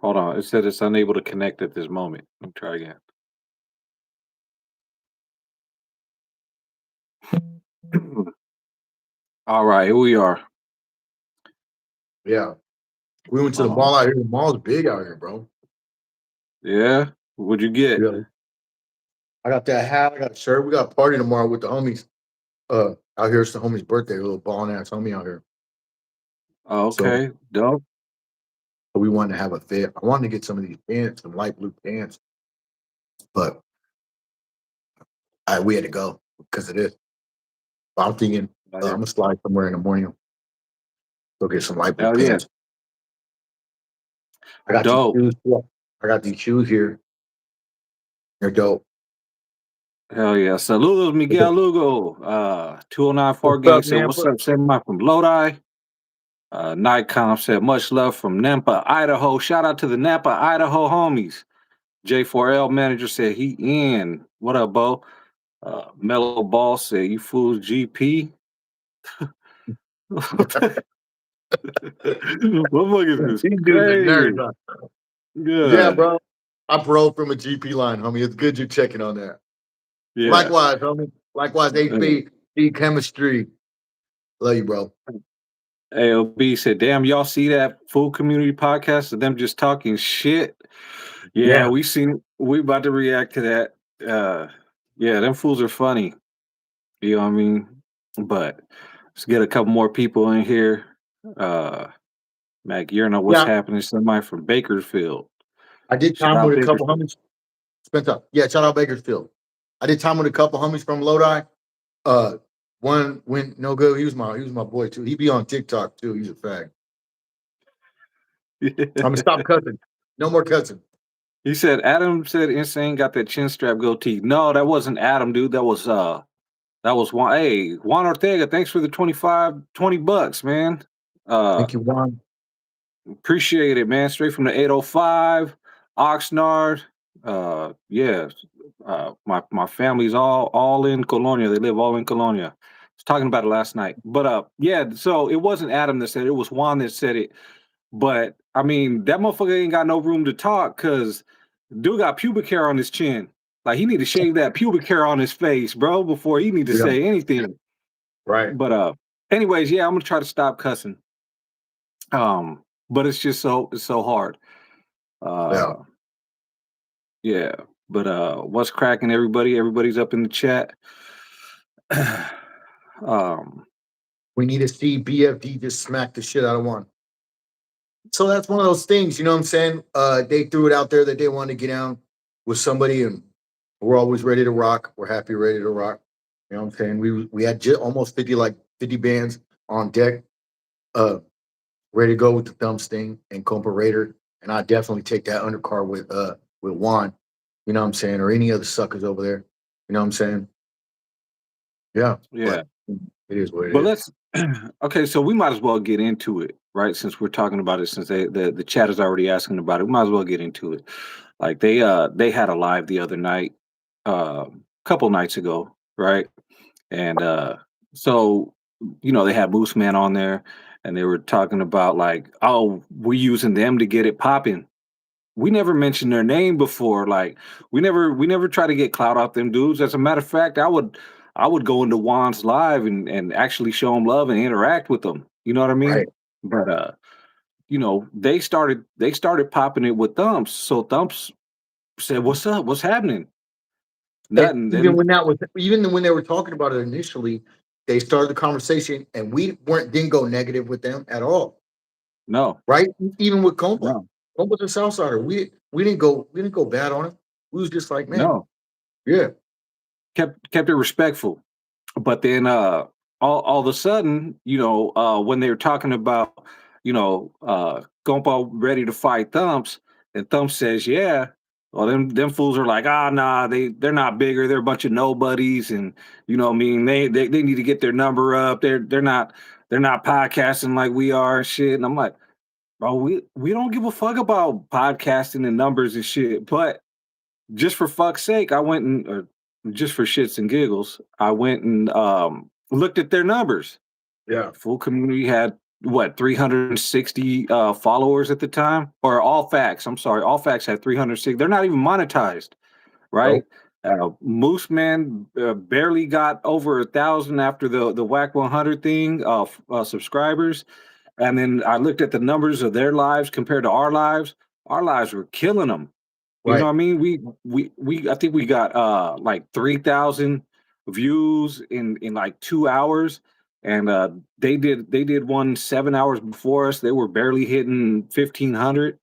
Hold on. It said it's unable to connect at this moment. Let me try again. All right, here we are. Yeah. We went to the mall out here. The mall's big out here, bro. Yeah. What'd you get? Yeah. I got that hat. I got a shirt. We got a party tomorrow with the homies. Out here, it's the homie's birthday. A little balling ass homie out here. So Okay. Dope. we wanted to have a fit. I wanted to get some of these pants, some light blue pants, but we had to go because of this. But I'm thinking Oh, I'm yeah. gonna slide somewhere in the morning. Go get some light blue Hell yeah. pants. I got these Dope. shoes. Yeah. I got these shoes here. They're dope. Hell yeah. Saludos, Miguel Lugo. 2094 What's gang up, said, man? what's up? Semi from Lodi. Nightcom said, much love from Nampa, Idaho. Shout out to the Nampa, Idaho homies. J4L manager said he in. What up, Bo? Mellow Ball said, you fools GP. What the what fuck is this? These dudes are nerds. Crazy. Huh? Yeah, Good. bro. I broke from a GP line, homie. It's good you're checking on that. Yeah. Likewise, homie. Likewise, HP, chemistry. Love you, bro. AOB said, damn, y'all see that full community podcast of them just talking shit? Yeah, Yeah. we about to react to that. Yeah, them fools are funny. You know what I mean? But let's get a couple more people in here. Uh Mac, you know what's Yeah. happening. Somebody from Bakersfield. I did Shout time out with a couple Bakersfield. homies. Spent up. Yeah, shout out Bakersfield. I did time with a couple homies from Lodi. Uh, one went no good. He was my boy too. He be on TikTok too. He's a fag. I'm gonna stop cussing. No more cussing. He said Adam said Insane got that chin strap goatee. No, that wasn't Adam, dude. That was Juan. Hey, Juan Ortega, thanks for the 20 bucks, man. Uh Thank you, Juan. appreciate it, man. Straight from the 805, Oxnard. Yeah. My family's all in Colonia. They live all in Colonia. I was talking about it last night. But yeah, so it wasn't Adam that said it, it was Juan that said it. But I mean, that motherfucker ain't got no room to talk because dude got pubic hair on his chin. Like he need to shave that pubic hair on his face, bro, before he need to Yeah, say anything. right. But anyways, yeah, I'm gonna try to stop cussing. But it's so hard. Yeah. Uh yeah. But what's cracking, everybody? Everybody's up in the chat. um We need to see BFD just smack the shit out of one. So that's one of those things, you know what I'm saying? They threw it out there that they wanted to get down with somebody, and we're always ready to rock. We're happy, ready to rock. You know what I'm saying? We had almost 50 bands on deck, uh, ready to go with the Thumpz thing and Compa Raider. And I definitely take that undercard with Juan, you know what I'm saying, or any other suckers over there. You know what I'm saying? Yeah, yeah. but it is what it But is. let's okay, so we might as well get into it, right? Since we're talking about it, since the chat is already asking about it, we might as well get into it. Like they had a live the other night, couple nights ago, right? And so they had Moose Man on there and they were talking about like, oh, we're using them to get it popping. We never mentioned their name before. Like we never try to get clout off them dudes. As a matter of fact, I would go into Juan's live and actually show him love and interact with them. You know what I Right. mean? But they started popping it with Thumpz. So Thumpz said, "What's up? What's happening?" And Nothing. even Then when they were talking about it initially, they started the conversation, and we didn't go negative with them at all, no, right? Even with Compa, no, Compa's a Southsider. We didn't go bad on him. We was just like, man, no. yeah, Kept it respectful. But then all of a sudden, when they were talking about, Compa ready to fight Thumps, and Thumps says, yeah. Well, them fools are like, ah, nah, they're not bigger. They're a bunch of nobodies, and you know what I mean. They need to get their number up. They're not podcasting like we are and shit. And I'm like, bro, we don't give a fuck about podcasting and numbers and shit. But just for fuck's sake, I went and or just for shits and giggles, I went and looked at their numbers. yeah, Full community had what 360 followers at the time, or all facts. I'm sorry, all facts had 360. They're not even monetized, right? Nope. Moose Man barely got over 1,000 after the Whack 100 thing of subscribers, and then I looked at the numbers of their lives compared to our lives. Our lives were killing them. You know Right. what I mean? We I think we got like 3,000 views in like 2 hours, and they did one 7 hours before us. They were barely hitting 1,500.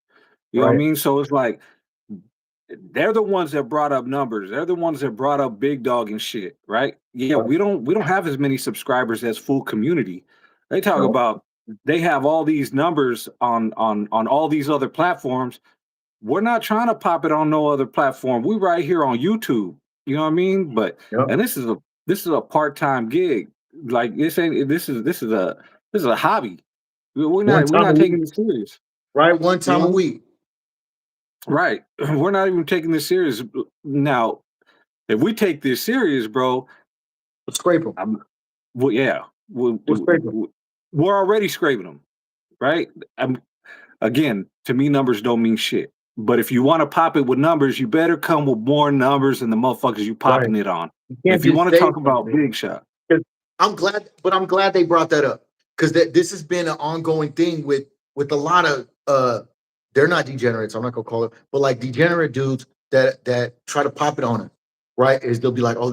You know what I Right. mean? So it's like they're the ones that brought up numbers. They're the ones that brought up big dog and shit, right? Yeah, Right. we don't have as many subscribers as full community. They talk No. about they have all these numbers on all these other platforms. We're not trying to pop it on no other platform. We right here on YouTube. You know what I mean? But Yep. and this is a part-time gig. Like this is a hobby. We're One not we're time a not taking week. this serious. Right. One You time a know? week. Right. We're not even taking this serious. Now, if we take this serious, bro, Let's scrape them. I'm well, yeah. We, We'll we, scrape them. we're already scraping them, right? Again, to me, numbers don't mean shit. But if you want to pop it with numbers, you better come with more numbers than the motherfuckers you Right. popping it on. You can't If you just want to say talk about something. big shot, 'Cause I'm glad they brought that up because this has been an ongoing thing with a lot of they're not degenerates. I'm not gonna call it, but like degenerate dudes that try to pop it on it, right? Is they'll be like, oh,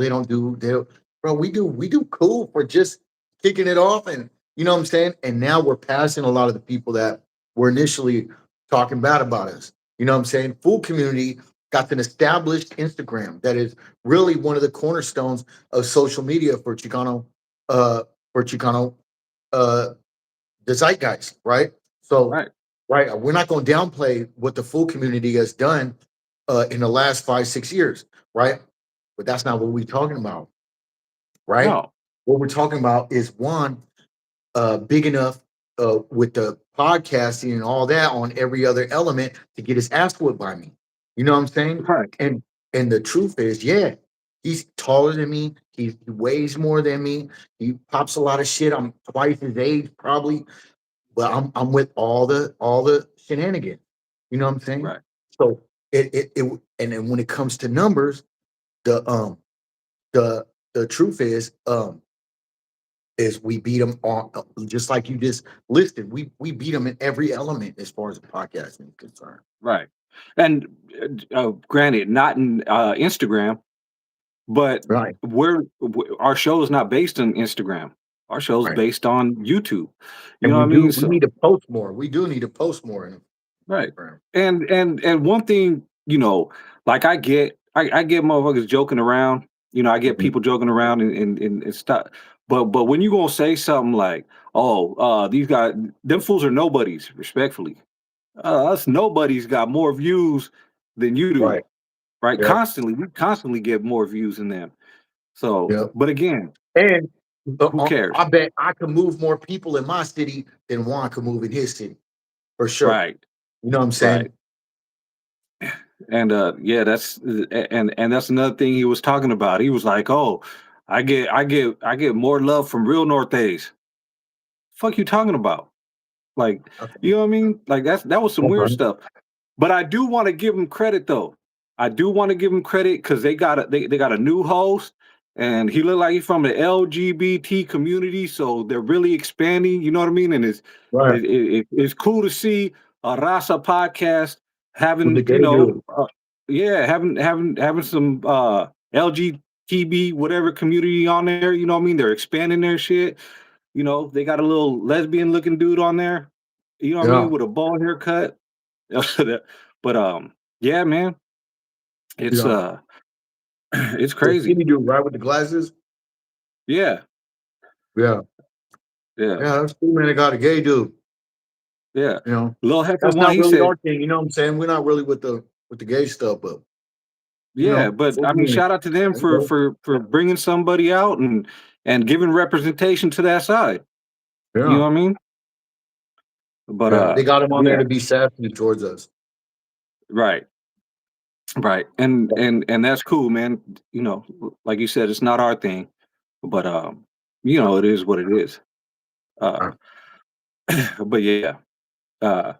bro, we do cool for just kicking it off, and you know what I'm saying. And now we're passing a lot of the people that were initially talking bad about us. You know what I'm saying? Full community got an established Instagram that is really one of the cornerstones of social media uh, for Chicano, uh, the zeitgeist, right? So, right? right, we're not going to downplay what the full community has done in the last 5, 6 years, right? But that's not what we're talking about, right? No, What we're talking about is one big enough with the podcasting and all that on every other element to get his ass whipped by me. You know what I'm saying? right, And and the truth is, yeah, he's taller than me. He weighs more than me. He pops a lot of shit. I'm twice his age, probably, but I'm with all the shenanigans. You know what I'm saying? right, So and then when it comes to numbers, the the the truth is we beat them on just like you just listed. We beat them in every element as far as the podcasting is concerned. right. And granted, not in Instagram, but Right. our show is not based on Instagram. Our show is Right. based on YouTube. You And know what I mean? we need So to post more. We do need to post more in right. Instagram. And one thing, like I get motherfuckers joking around. I get Mhm. people joking around and stuff. But when you gonna say something like, "Oh, these guys, them fools are nobodies," respectfully, us nobodies got more views than you do, Right. right? Yep. Constantly, we constantly get more views than them. So, Yep. but again, And who cares, I bet I can move more people in my city than Juan can move in his city for sure. right? You know what I'm Right. saying? And yeah, and that's another thing he was talking about. He was like, "Oh, I get more love from real Northeast." Fuck you talking about? Like, Okay. you know what I mean? Like that was some weird Okay. stuff. But I do want to give him credit though. I do want to give him credit because they got a new host, and he looked like he's from the LGBT community, so they're really expanding. You know what I mean? And Right. it's cool to see a Rasa podcast With the having gay dude. yeah, having some LGBT whatever community on there. You know what I mean? They're expanding their shit. They got a little lesbian looking dude on there. You know what I mean? Yeah. With a bald haircut. But yeah, man, it's Yeah. it's The crazy. skinny dude, right, with the glasses. Yeah, Yeah. yeah, Yeah, that's cool, man. They got a gay dude. yeah. You know, Little heifer that's one, not he really said, our thing. You know what I'm saying? We're not really with the gay stuff, but yeah, but full I mean, community. shout out to them You for know? for for bringing somebody out and giving representation to that side. You know Yeah, what I mean? But yeah. They got him on there yeah, to be sassy towards us. right, right, and that's cool, man. Like you said, it's not our thing, but it is what it is. Uh, Right. But yeah, uh,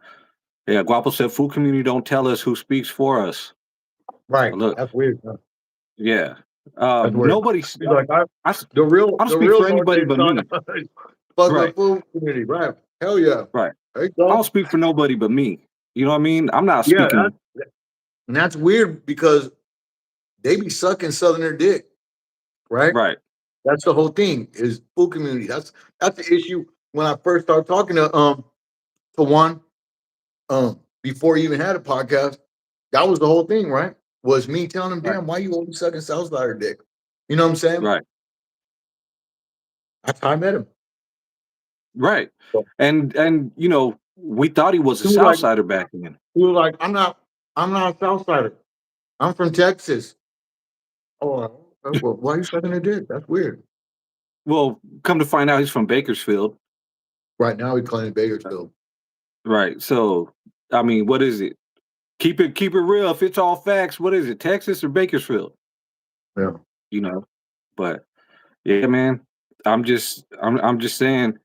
yeah. Guapo said, "Food community don't tell us who speaks for us." Right. Look, That's weird. Huh? yeah. That's weird. Nobody's. He's like, I, s- the I don't speak real for North anybody Bay but son. me. Fuck with Right, food community. Right. Hell yeah. right. There you I don't go. speak for nobody but me. You know what I mean? I'm not Yeah. speaking. And that's weird because they be sucking Southerner dick. Right. Right, That's the whole thing is food community. That's the issue when I first started talking to one before he even had a podcast. That was the whole thing, right? Was me telling him, right, damn, why you always sucking Southsider dick? You know what I'm saying? right, That's how I met him. right. So And we thought he was a he was like, Southsider back then. I'm not a Southsider. I'm from Texas. Oh, well, why are you sucking a dick? That's weird. Well, come to find out, he's from Bakersfield. Right now, he claims Bakersfield. Right. So, I mean, what is it? Keep it real. If it's all facts, what is it? Texas or Bakersfield? Yeah. You know. But yeah, man. I'm just saying.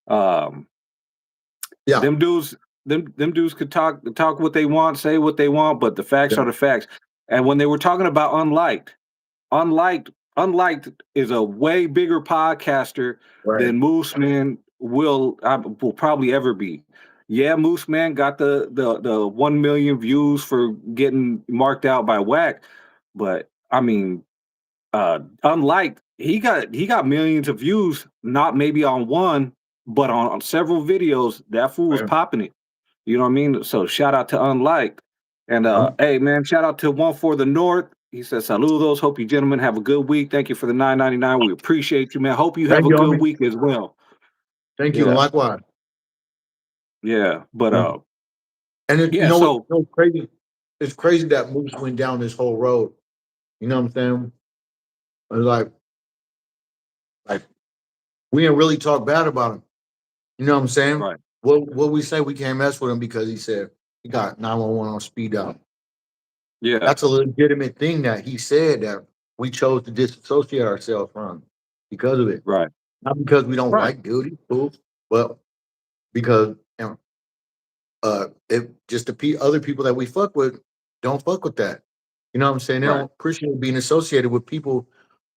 Um, Yeah. them dudes, them dudes could talk what they want, say what they want, but the facts Yeah. are the facts. And when they were talking about unliked, unliked is a way bigger podcaster Right. than Moose Man will probably ever be. Yeah, Moose Man got the 1 million views for getting marked out by Wack, but I mean, unlike he got millions of views, not maybe on one, but on several videos. That fool was Right. popping it. You know what I mean? So shout out to Unlike. And Um, hey man, shout out to One for the North. He says, saludos. Hope you gentlemen have a good week. Thank you for the 9.99. We appreciate you, man. Hope you have Thank a you, good homie. week as well. Thank you, and Yeah, likewise. yeah. But Yeah. And you yeah, know what? so Crazy? It's crazy that Moose went down this whole road. You know what I'm saying? It's like we didn't really talk bad about him. You know what I'm saying? right. What we say we can't mess with him because he said he got 911 on speed dial. Yeah, That's a legitimate thing that he said that we chose to disassociate ourselves from because of it. right. Not because we don't Right. like duty, cool, but because if just other people that we fuck with don't fuck with that. You know what I'm saying? They Right. don't appreciate being associated with people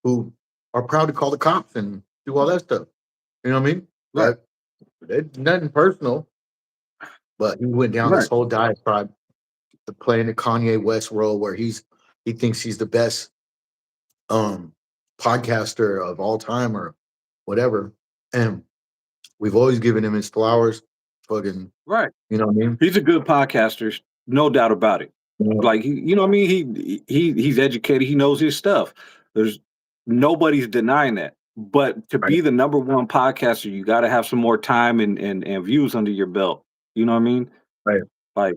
who are proud to call the cops and do all that stuff. You know what I mean? Right. But it's nothing personal. But he went down this Right. whole diatribe to playing the Kanye West role where he thinks he's the best um podcaster of all time or whatever. And we've always given him his flowers. Fucking, Right. you know what I mean? He's a good podcaster, no doubt about it. Yeah. Like you know what I mean? He's educated, he knows his stuff. There's nobody's denying that. But to Right. be the number one podcaster, you gotta have some more time and views under your belt. You know what I mean? Right.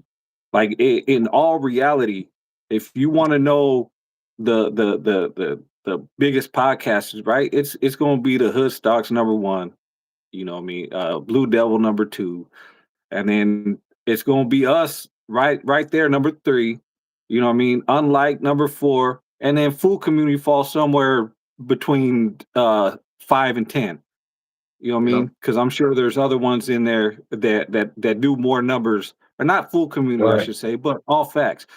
Like in all reality, if you want to know the biggest podcasters, right? It's gonna be the Hood Stocks number one, you know what I mean? Blue Devil number two, and then it's gonna be us right there, number three. You know what I mean? Unlike number four, and then Food Community falls somewhere between 5 and 10. You know what I Yeah. mean? Because I'm sure there's other ones in there that do more numbers, or not Food Community, I Right. should say, but All Facts.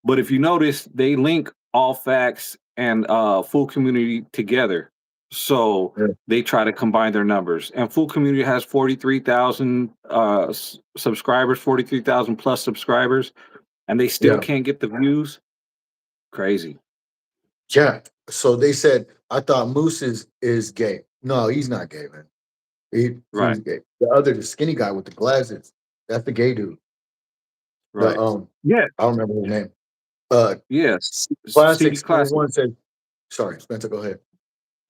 But if you notice, they link All Facts and Full Community together. So Yeah. they try to combine their numbers. And Full Community has 43,000 subscribers, 43,000 plus subscribers, and they still Yeah. can't get the views. Crazy. Yeah. So they said I thought Moose is gay. No, he's not gay, man. He Right. seems gay. The skinny guy with the glasses, that's the gay dude. The Right. Yeah. I don't remember his name. Uh Yes. CD Classics Classic. 21 said, sorry, Spencer, go ahead.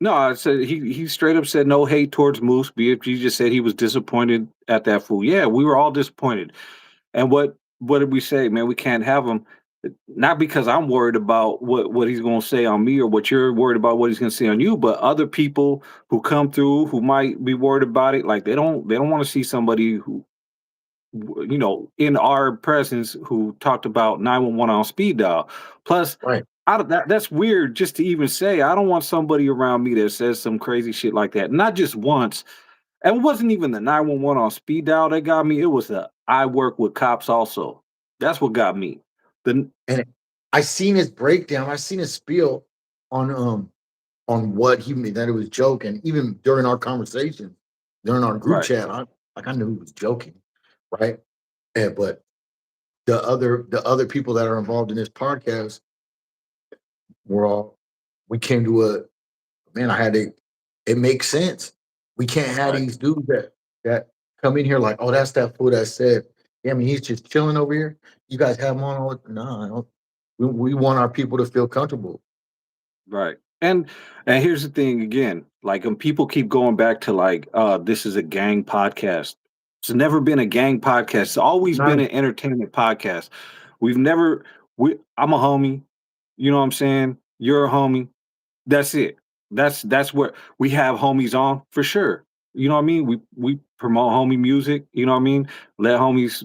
No, I said he straight up said no hate towards Moose. BFG just said he was disappointed at that fool. Yeah, we were all disappointed. And what did we say, man? We can't have him. Not because I'm worried about what he's going to say on me or what you're worried about what he's going to say on you, but other people who come through who might be worried about it, like they don't want to see somebody who in our presence who talked about 911 on speed dial. Plus, Right. that's weird just to even say. I don't want somebody around me that says some crazy shit like that. Not just once. And it wasn't even the 911 on speed dial that got me. It was the I work with cops also. That's what got me. The And I seen his breakdown. I seen his spiel on what he mean that it was joking. Even during our conversation, during our group right, chat, I knew he was joking, right? And but the other people that are involved in this podcast were all we came to a man. I had to. It makes sense. We can't have right, these dudes that come in here like, oh, that's that fool that said, yeah, I mean, he's just chilling over here. You guys have him on all. No, I don't. We want our people to feel comfortable. right. And here's the thing again, like when people keep going back to like, this is a gang podcast. It's never been a gang podcast. It's always Not been an entertainment podcast. We've never I'm a homie, you know what I'm saying? You're a homie. That's it. That's what we have homies on for sure. You know what I mean? We promote homie music, you know what I mean? Let homies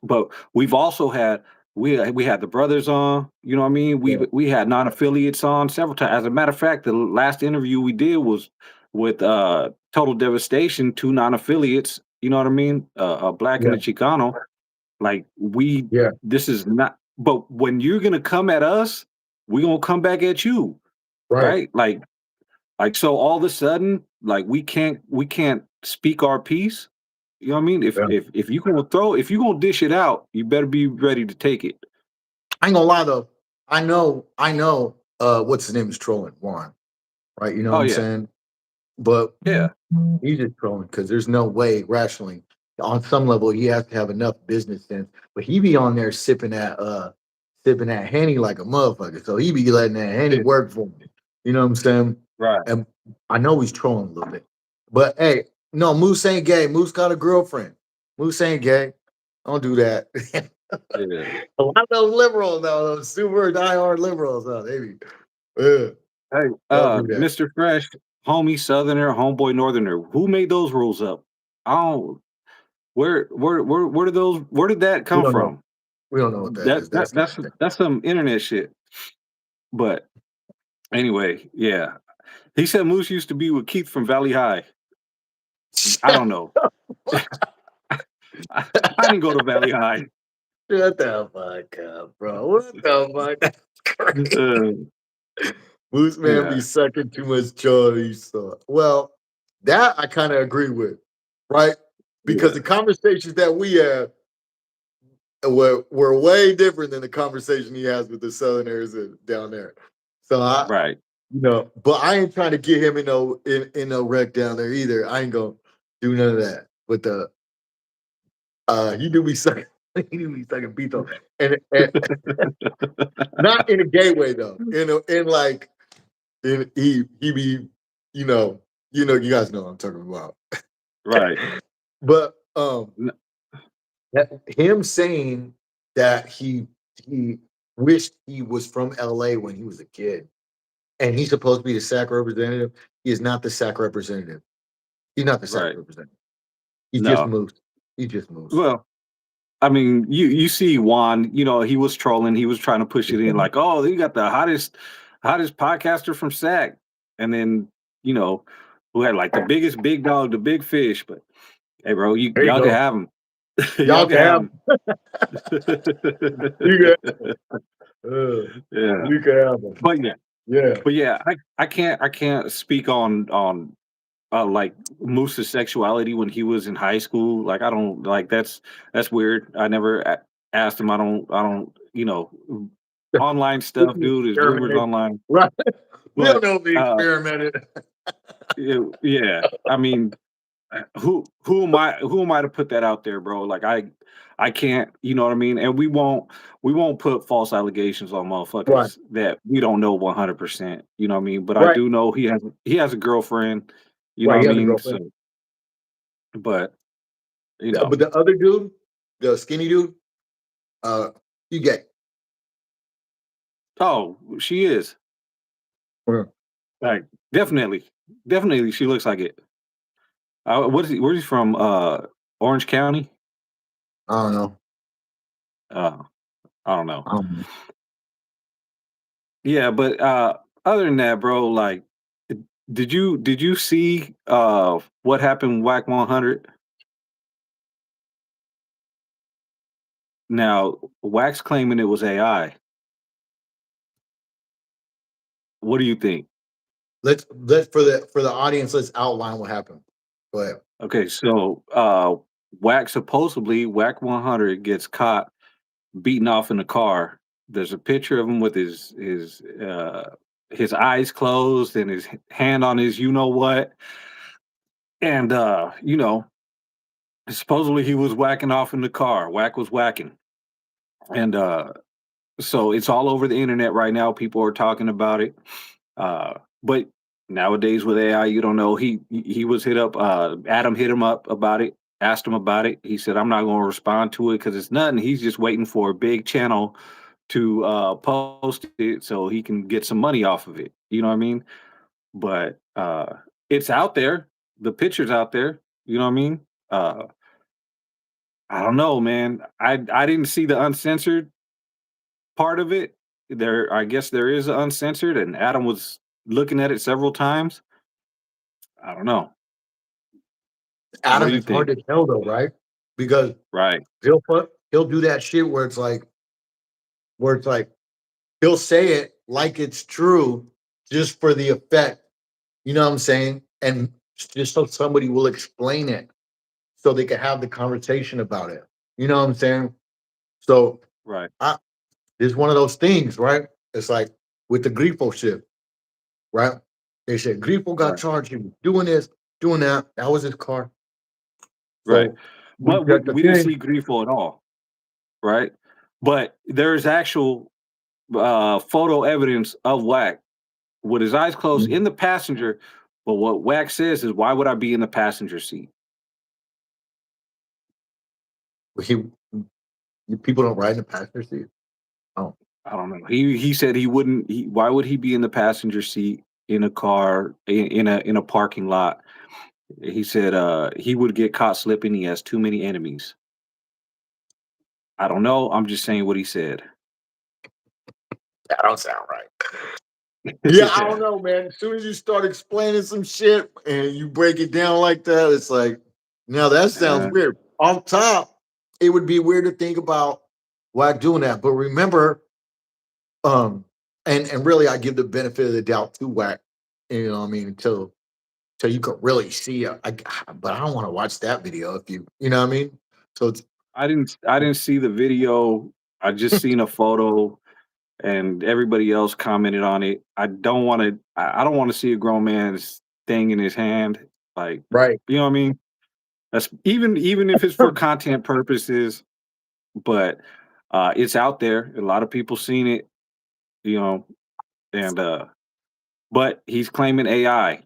but we've also had we had the brothers on, you know what I mean? yeah, We had non-affiliates on several times. As a matter of fact, the last interview we did was with Total Devastation, two non-affiliates, you know what I mean? A black and yeah, a Chicano. Like we yeah, this is not but when you're gonna come at us, we're gonna come back at you, right, right? Like so all of a sudden, like we can't speak our piece. You know what I mean? If yeah. if if you gonna throw if you gonna dish it out, you better be ready to take it. I ain't gonna lie though. I know. What's his name is trolling Juan, right? You know what Oh I'm yeah. saying? But Yeah. he's just trolling because there's no way rationally on some level he has to have enough business sense. But he be on there sipping that henny like a motherfucker. So he be letting that henny Yeah. work for him. You know what I'm saying? Right. And I know he's trolling a little bit. But hey, no, Moose ain't gay. Moose got a girlfriend. Moose ain't gay. Don't do that. Yeah. A lot of those liberals, though, those super diehard liberals, though, they be, Hey, don't do that. Mr. Fresh, homie Southerner, homeboy Northerner. Who made those rules up? I don't where did those where did that We come don't know. from? We don't know what that That is. that That's not that's that's some internet shit. But anyway, yeah. He said Moose used to be with Keith from Valley High. I that. don't know. I didn't go to Valley High. Shut the fuck up, bro. What the fuck? That's crazy. Uh, Moose man be yeah, sucking too much joy. So, well, that I kind of agree with, right? Because yeah, the conversations that we had were way different than the conversation he has with the Southerners down there. So right. but I ain't trying to get him in no wreck down there either. I ain't gonna do none of that. But he do be sucking he do be sucking Beto. And not in a gay way though. In like in he be, you know, you guys know what I'm talking about. Right. But N- him saying that he wished he was from LA when he was a kid and he's supposed to be the SAC representative. He is not the SAC representative. He's not the SAC Right. representative. He's just No. Moose. He's just Moose. Well, I mean, you see Juan, he was trolling, he was trying to push it in like, "Oh, you got the hottest podcaster from SAC." And then, you know, who had like the biggest big dog, the big fish, but hey, bro, There you y'all can go. have him. Y'all Y'all can can have have him. you can Yeah. you can have them. But yeah. Yeah. But yeah, I can't speak on like Moose's sexuality when he was in high school. Like I don't like that's weird. I never asked him. I don't online stuff, dude. Is rumors Experimented. online, Right. We don't but know if he experimented. yeah. I mean, who am I to put that out there, bro? Like I can't. You know what I mean? And we won't put false allegations on Right. motherfuckers that we don't know 100%. You know what I mean? But I Right. do know he has a girlfriend. You know Right. what He I has a mean? girlfriend. So, but you Yeah, know, but the other dude, the skinny dude, uh, he gay. oh, she is Yeah. like definitely she looks like it. What is he? Where's he from? Orange County. I don't know. Uh, I don't know. Um, Yeah, but other than that, bro, like did you see what happened with Whack 100? Now, Wack's claiming it was AI. What do you think? Let's for the audience, let's outline what happened. Go ahead. Okay, so Wack supposedly Whack 100 gets caught beaten off in the car. There's a picture of him with his eyes closed and his hand on his you know what. And supposedly he was whacking off in the car. Whack was whacking. And so it's all over the internet right now. People are talking about it. But nowadays with AI, you don't know. He was hit up. Adam hit him up about it. Asked him about it. He said, "I'm not going to respond to it because it's nothing." He's just waiting for a big channel to post it so he can get some money off of it. You know what I mean? But it's out there. The picture's out there. You know what I mean? Uh, I don't know, man. I didn't see the uncensored part of it. There, I guess there is uncensored, and Adam was looking at it several times. I don't know. What do Adam you is hard think? to tell though, right? Because Right, he'll do that shit where it's like he'll say it like it's true just for the effect. You know what I'm saying? And just so somebody will explain it so they can have the conversation about it. You know what I'm saying? So right, I it's one of those things, right? It's like with the Grifo shit, right? They said Grifo got right, charged. He was doing this, doing that. That was his car. right. So we But we, checked the we didn't thing. see Grifo at all, right? But there's actual photo evidence of Wack with his eyes closed in the passenger. But what Wack says is, "Why would I be in the passenger seat?" He people don't ride in the passenger seat. Oh, I don't know. He said he wouldn't. Why would he be in the passenger seat in a car in a parking lot? He said he would get caught slipping. He has too many enemies. I don't know. I'm just saying what he said. that don't sound right. Yeah, I don't know, man. As soon as you start explaining some shit and you break it down like that, it's like, now that sounds Uh, weird. On top, it would be weird to think about why doing that. But remember, um, and really, I give the benefit of the doubt to Wack. You know what I mean? Until you could really see it. But I don't want to watch that video if you know what I mean? So it's I didn't see the video. I just seen a photo, and everybody else commented on it. I don't want to. I don't want to see a grown man's thing in his hand. Like, right. you know what I mean? That's even if it's for content purposes, but it's out there. A lot of people seen it. You know, and but he's claiming AI.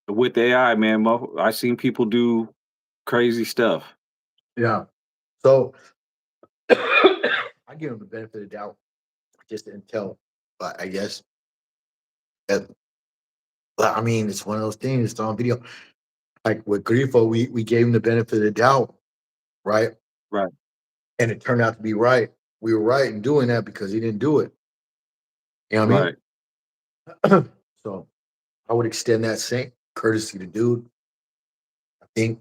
With AI, man, I seen people do crazy stuff. Yeah. So I give him the benefit of the doubt just until, but I guess, that, but I mean, it's one of those things. It's on video. Like with Grifo, we gave him the benefit of the doubt, right? Right, And it turned out to be right. We were right in doing that because he didn't do it. You know right. what I mean? So I would extend that same courtesy to dude. I think.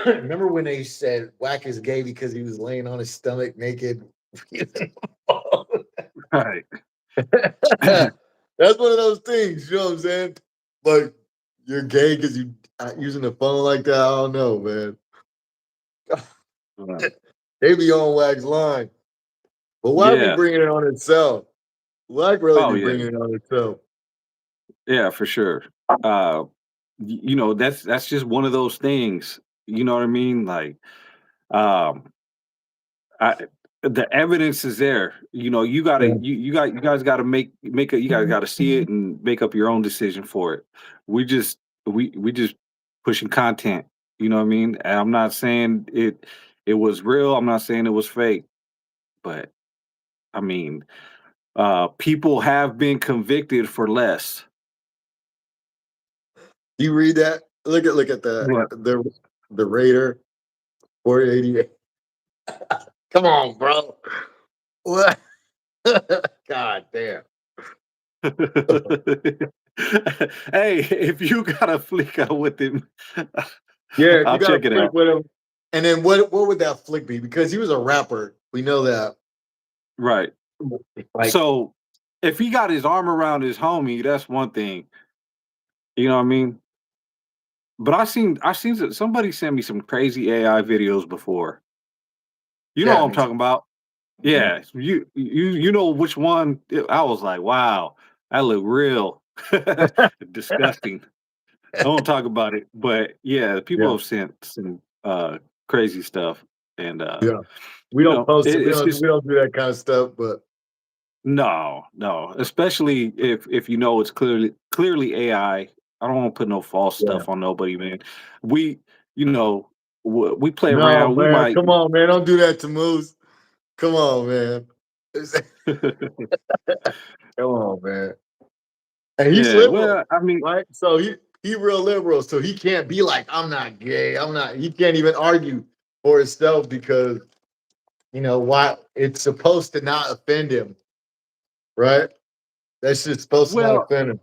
Remember when they said Wack is gay because he was laying on his stomach naked? Right. That's one of those things, you know what I'm saying? Like, you're gay because you using the phone like that. I don't know, man. Right. They be on Wack's line, but Wack be Yeah. bringing it on itself. Wack really Oh, be yeah. bringing it on itself. Yeah, for sure. That's just one of those things, you know what I mean? Like, um, I the evidence is there. You gotta Yeah. you guys gotta make a you guys gotta see it and make up your own decision for it. We just pushing content, you know what I mean? And I'm not saying it was real, I'm not saying it was fake, but I mean, people have been convicted for less. You read that? Look at the Raider 488. Come on, bro. What? God damn. Hey, if you got a flick out with him, Yeah, if you I'll got a check it flick out. with him, and then what would that flick be? Because he was a rapper. We know that. Right. Like, So if he got his arm around his homie, that's one thing. You know what I mean? But I seen somebody sent me some crazy AI videos before. You know yeah, what I'm me too. talking about? Mhm. Yeah, you know which one. I was like, wow, that look real disgusting. I won't talk about it, but yeah, people Yeah, have sent some crazy stuff, and yeah. We don't post it. it's just We don't do that kind of stuff. But no, no, especially if you know it's clearly AI. I don't want to put no false yeah, stuff on nobody, man. We we play no, around. We man. might. Come on, man. Don't do that to Moose. Come on, man. Come on, man. And he's Yeah, liberal, well, I mean, right? So he real liberal. So he can't be like, I'm not gay. I'm not. He can't even argue for himself because why it's supposed to not offend him, right? That's just supposed to not well, offend him.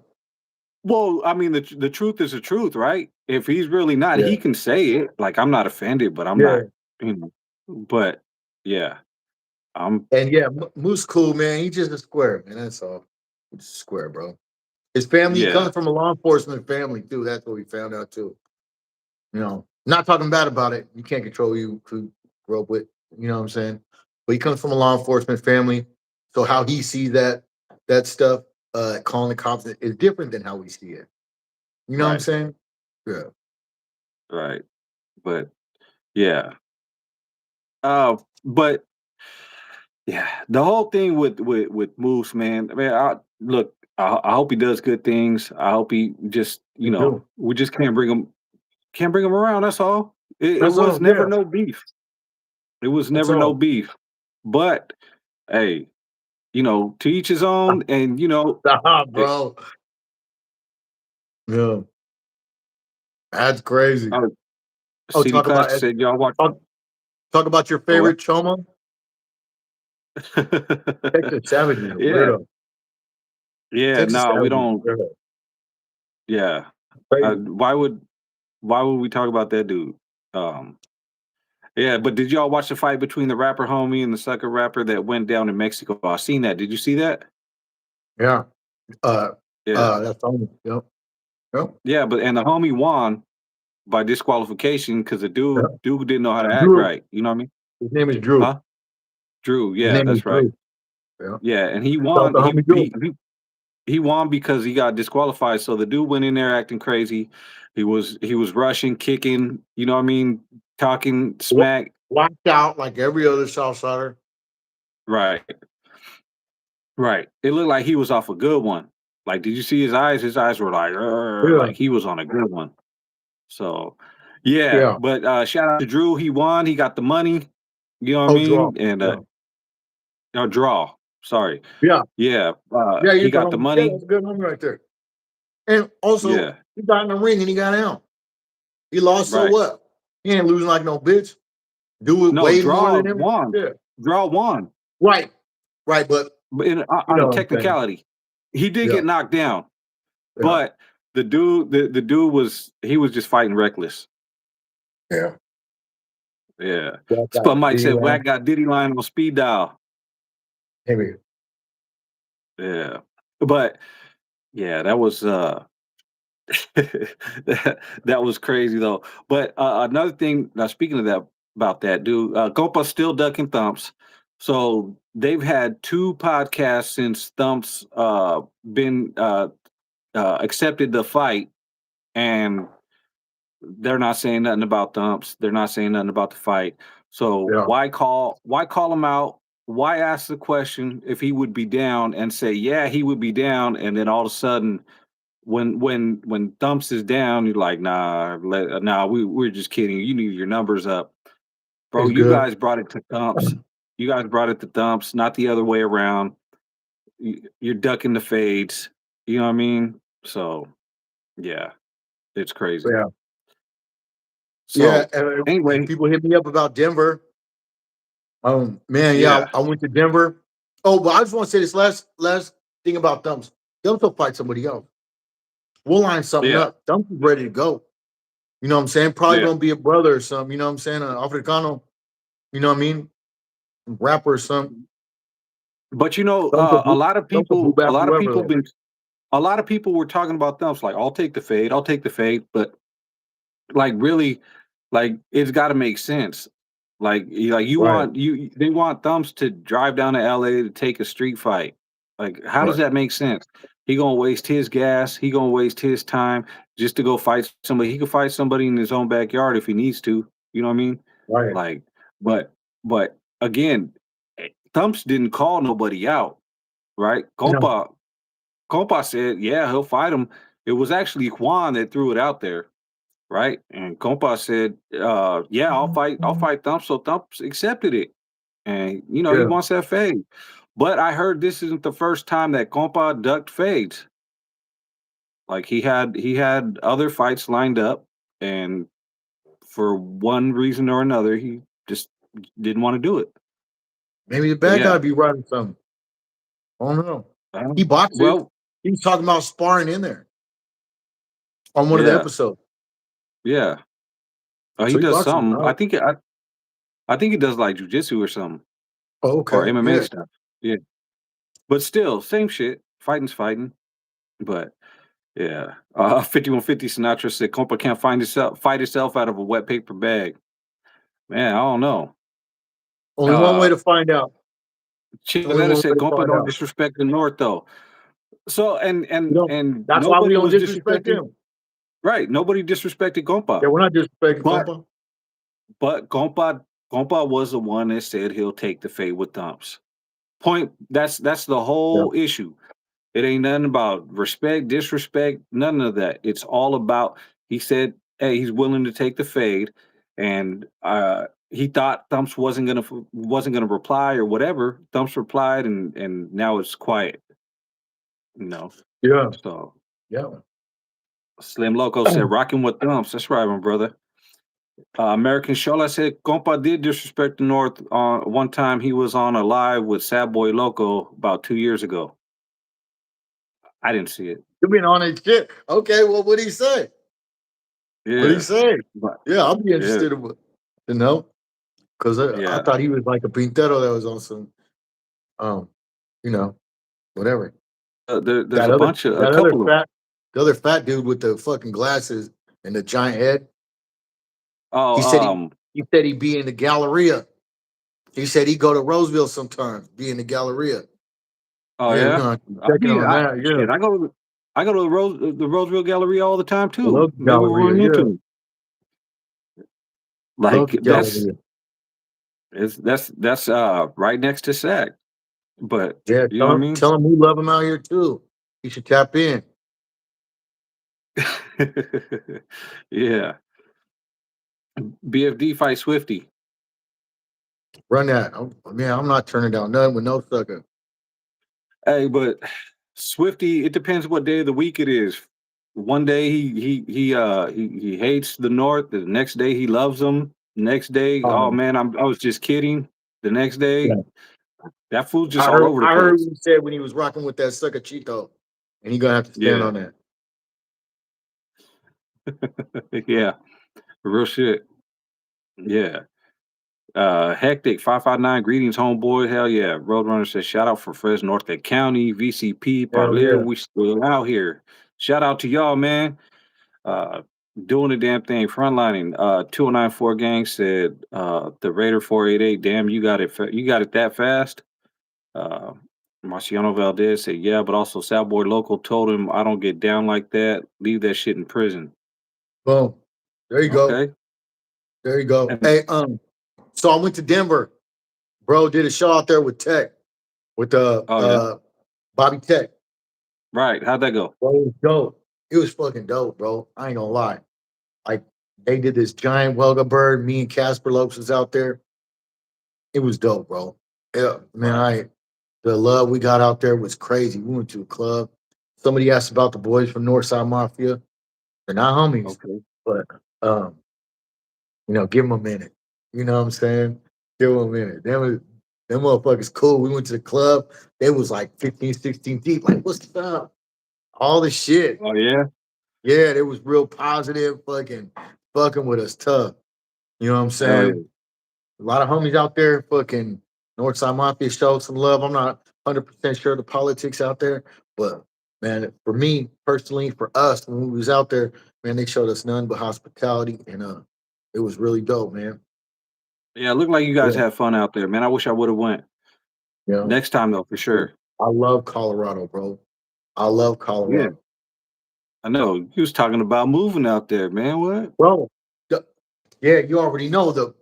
I mean, the truth is the truth, right? If he's really not, Yeah, he can say it. Like, I'm not offended, but I'm not, yeah. you know. But yeah, I'm And yeah, Moose cool, man. He just a square, man. That's all. He's just a square, bro. His family, he yeah, comes from a law enforcement family too. That's what we found out too. Not talking bad about it. You can't control who you grew up with. You know what I'm saying? But he comes from a law enforcement family. So how he sees that stuff, calling the cops is different than how we see it. You know what I'm right, saying? Yeah. right. But yeah, but yeah, the whole thing with Moose, man. I mean, look. I hope he does good things. I hope he just, Me too. we just can't bring him around. That's all. It That's was all. never Yeah. no beef. It was That's never no all. beef. But hey, to each his own, and Stop, it, bro. Yeah. That's crazy. uh, Oh, CD Classic said y'all watch. talk, talk about your Oh, what? favorite Choma. Texas Savage is a Yeah, weirdo. yeah. Texas No, we Savage is don't. a weirdo. Yeah. Crazy. Why would we talk about that dude? Um, yeah. But did y'all watch the fight between the rapper homie and the sucker rapper that went down in Mexico? I seen that. Did you see that? Yeah. Uh, Yeah. that's funny. Yep. Yep. Yeah. But and the homie won by disqualification because the dude Yep. dude didn't know how to act Drew. right. You know what I mean? His name is Drew. Huh? Drew. His Yeah, name is that's right. Drew. Yeah. Yeah, and he Shout out won. to homie Drew. He won because he got disqualified. So the dude went in there acting crazy. He was rushing, kicking. You know what I mean? Talking smack. Whacked out like every other Southsider. Right, right. It looked like he was off a good one. Like, did you see his eyes? His eyes were like, "Arr," Yeah. like he was on a good one. So, yeah. Yeah. But shout out to Drew. He won. He got the money. You know what I Oh, draw. mean? And Yeah. draw. Sorry. Yeah. Yeah. Yeah. He You're the got the homie. Yeah, money. that's a good homie right there. And also, Yeah. he got in the ring and he got out. He lost, so Right. what? He ain't losing like no bitch. Do it No, way more draw than him. won. Yeah. Draw won. Right. Right. But But you on know a what I'm saying. technicality, he did Yeah. get knocked down, Yeah. but the dude was just fighting reckless. Yeah. Yeah. Walk out Spud Mike Diddy said line. Wack got Diddy line on speed dial. Maybe. Yeah. But yeah, that was that was crazy though. But another thing, now speaking of that about that dude, Copa's still ducking Thumpz. So they've had two podcasts since Thumpz been accepted the fight, and they're not saying nothing about Thumpz. They're not saying nothing about the fight. So Yeah. why call him out? Why ask the question if he would be down and say, yeah, he would be down, and then all of a sudden when Thumpz is down, you're like, nah, we're just kidding. You need your numbers up. Bro, He's you good. guys brought it to Thumpz. You guys brought it to Thumpz, not the other way around. You're ducking the fades. You know what I mean? So yeah, it's crazy. Yeah. Yeah. So And anyway, people hit me up about Denver. Man, yeah, yeah, I went to Denver. Oh, but I just want to say this last thing about Thumpz. Thumpz will fight somebody else. We'll line something Yeah, up. Thumpz is ready to go. You know what I'm saying? Probably yeah. gonna be a brother or something. You know what I'm saying? An Africano. You know what I mean? Rapper or something. But you know, Thumpz will boot, Thumpz will boot a back lot of whoever people though. been, a lot of people were talking about Thumpz. Like, I'll take the fade, but like really, like it's got to make sense. Like you Right, want they want Thumpz to drive down to LA to take a street fight. Like, how does right, that make sense? He gonna waste his gas, he gonna waste his time just to go fight somebody. He could fight somebody in his own backyard if he needs to. You know what I mean? right. Like, but again, Thumpz didn't call nobody out, right? No. Compa said, yeah, he'll fight him. It was actually Juan that threw it out there, right? And Compa said, "Yeah, I'll fight Thump." So Thumps accepted it, and you know he Yeah. wants that fade. But I heard this isn't the first time that Compa ducked fades. Like he had other fights lined up, and for one reason or another, he just didn't want to do it. Maybe the But bad guy yeah, be writing something. I don't know. He um, boxes. well, He was talking about sparring in there on one of the yeah, episodes. yeah. He So he does boxes, something. right? I think he does like jujitsu or something Oh, or okay. MMA Yeah. stuff. Yeah, but still, same shit. Fighting's fighting. But yeah, 5150 Sinatra said Compa can't fight itself out of a wet paper bag. Man, I don't know. Only one way Uh, to find out. Only Chivinetta one said way to Compa find don't out. disrespect the North though. So You know, and that's why we nobody don't was disrespect disrespecting. him. Right, nobody disrespected Compa, Yeah, we're not disrespecting but Compa. Compa was the one that said he'll take the fade with Thumps. Point. That's the Yeah. whole issue. It ain't nothing about respect, disrespect, none of that. It's all about he said, hey, he's willing to take the fade, and he thought Thumps wasn't gonna reply or whatever. Thumps replied, and now it's quiet. You know, Yeah. so Yeah. Slim Loco said, "Rocking with Thumps." That's right, my brother. American Shola said, "Compa did disrespect the North. One time he was on a live with Sad Boy Loco about 2 years ago. I didn't see it. You been on his shit. Okay, well, what'd he say? What'd he Yeah, say? but Yeah, I'll be yeah, interested in to know. Because I yeah. thought he was like a Pintero that was on some, um, you know, whatever. There's a bunch of a That other couple of fat, the other fat dude with the fucking glasses and the giant head. oh He said he'd be in the Galleria. He said he'd go to Roseville sometimes, be in the Galleria. oh Yeah, we're yeah. gonna have to I check in mean, on that. Yeah, I go to the Roseville Gallery all the time I too. love the Maybe we'll Galleria. run Yeah, into him. love Like the Galleria. that's right next to Sac. But Yeah, you know what I mean? tell him we love him out here too. He should tap in. Yeah. BFD fight Swifty. Run that. Man, I'm not turning down nothing with no sucker. Hey, but Swifty, it depends what day of the week it is. One day he hates the North. The next day he loves them. Next day, oh Um, man, I was just kidding. The next day, yeah. that fool's just all over the I heard place. what he said when he was rocking with that sucker Cheeto, and he gonna have to stand Yeah, on that. yeah, real shit. Yeah. Hectic 559 greetings, homeboy. Hell yeah. Roadrunner says shout out for Fresno North County, VCP, Hell Parlier. yeah. We still out here. Shout out to y'all, man. Uh, doing the damn thing, frontlining. 2094 gang said the Raider 488. Damn, you got it. You got it that fast. Uh, Marciano Valdez said, yeah, but also Salboy Local told him, I don't get down like that. Leave that shit in prison. Boom. There you go. Okay. There you go. And Hey, so I went to Denver. Bro did a show out there with Tech, with oh yeah, Bobby Tech. right. How'd that go? Bro, it was dope. It was fucking dope, bro. I ain't gonna lie. Like they did this giant Welga bird. Me and Casper Lopes was out there. It was dope, bro. Yeah, man. Right. The love we got out there was crazy. We went to a club. Somebody asked about the boys from Northside Mafia. They're not homies, Okay. but um, give them a minute. You know what I'm saying? Give them a minute. Them motherfuckers cool. We went to the club. They was like 15, 16 deep. Like, what's up? all the shit. Oh yeah. Yeah, it was real positive, fucking with us tough. You know what I'm Hell saying? yeah. A lot of homies out there, fucking Northside Mafia showed some love. I'm not 100% sure of the politics out there, but man, for me personally, for us, when we was out there, man, they showed us none but hospitality, and it was really dope, man. Yeah, it looked like you guys Yeah, had fun out there, man. I wish I would have went. yeah. Next time though, for sure. I love Colorado, bro. I love Yeah. Colorado, I know. You was talking about moving out there, man. What? bro. the- yeah, you already know the.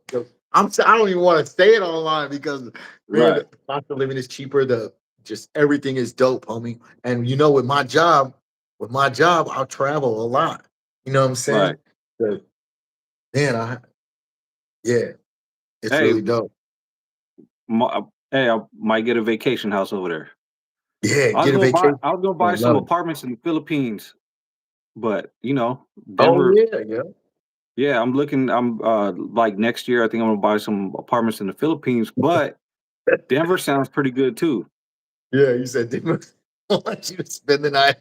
I don't even want to say it online because man, Right. the cost of living is cheaper. The just everything is dope, homie. And with my job, I'll travel a lot. You know what I'm Right. saying? The- Man, yeah, it's Hey, really dope. hey, I might get a vacation house over there. Yeah, get a vacation. I was gonna I buy some love it. apartments in the Philippines, but Oh Denver. yeah, yeah, Yeah, I'm looking. I'm like next year. I think I'm gonna buy some apartments in the Philippines, but Denver sounds pretty good too. yeah. You said they want you to spend the night.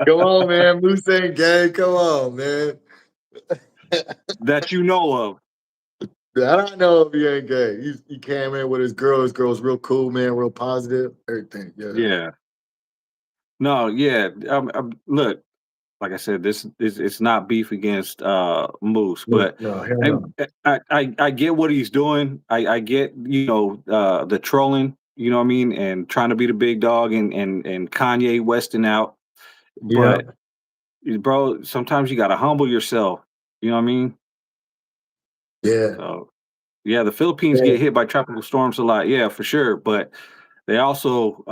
Come on, man. Moose ain't gay. Come on, man. That you know of. I don't know if he ain't gay. He came in with his girl. His girl's real cool, man, real positive, everything. Yeah. Yeah. No. Yeah. Look, like I said, this is it's not beef against Moose, No, but no, hell I no. I get what he's doing. I get the trolling. You know what I mean, and trying to be the big dog and Kanye Westing out. Yeah, But bro, sometimes you got to humble yourself. You know what I mean? yeah, So yeah, the Philippines yeah, get hit by tropical storms a lot. Yeah, for sure. But they also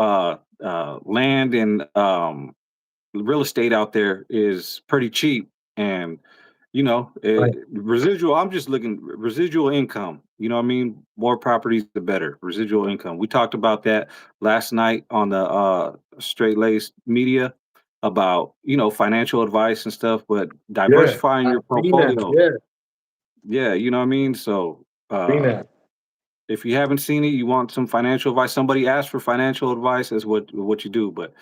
land and real estate out there is pretty cheap, and right. residual. I'm just looking residual income. You know what I mean? More properties, the better. Residual income. We talked about that last night on the straight laced media about financial advice and stuff, but Yeah, diversifying I've your seen that. portfolio. Yeah, Yeah, you know what I mean. So seen uh, that. if you haven't seen it, you want some financial advice. Somebody asked for financial advice, is what you do. But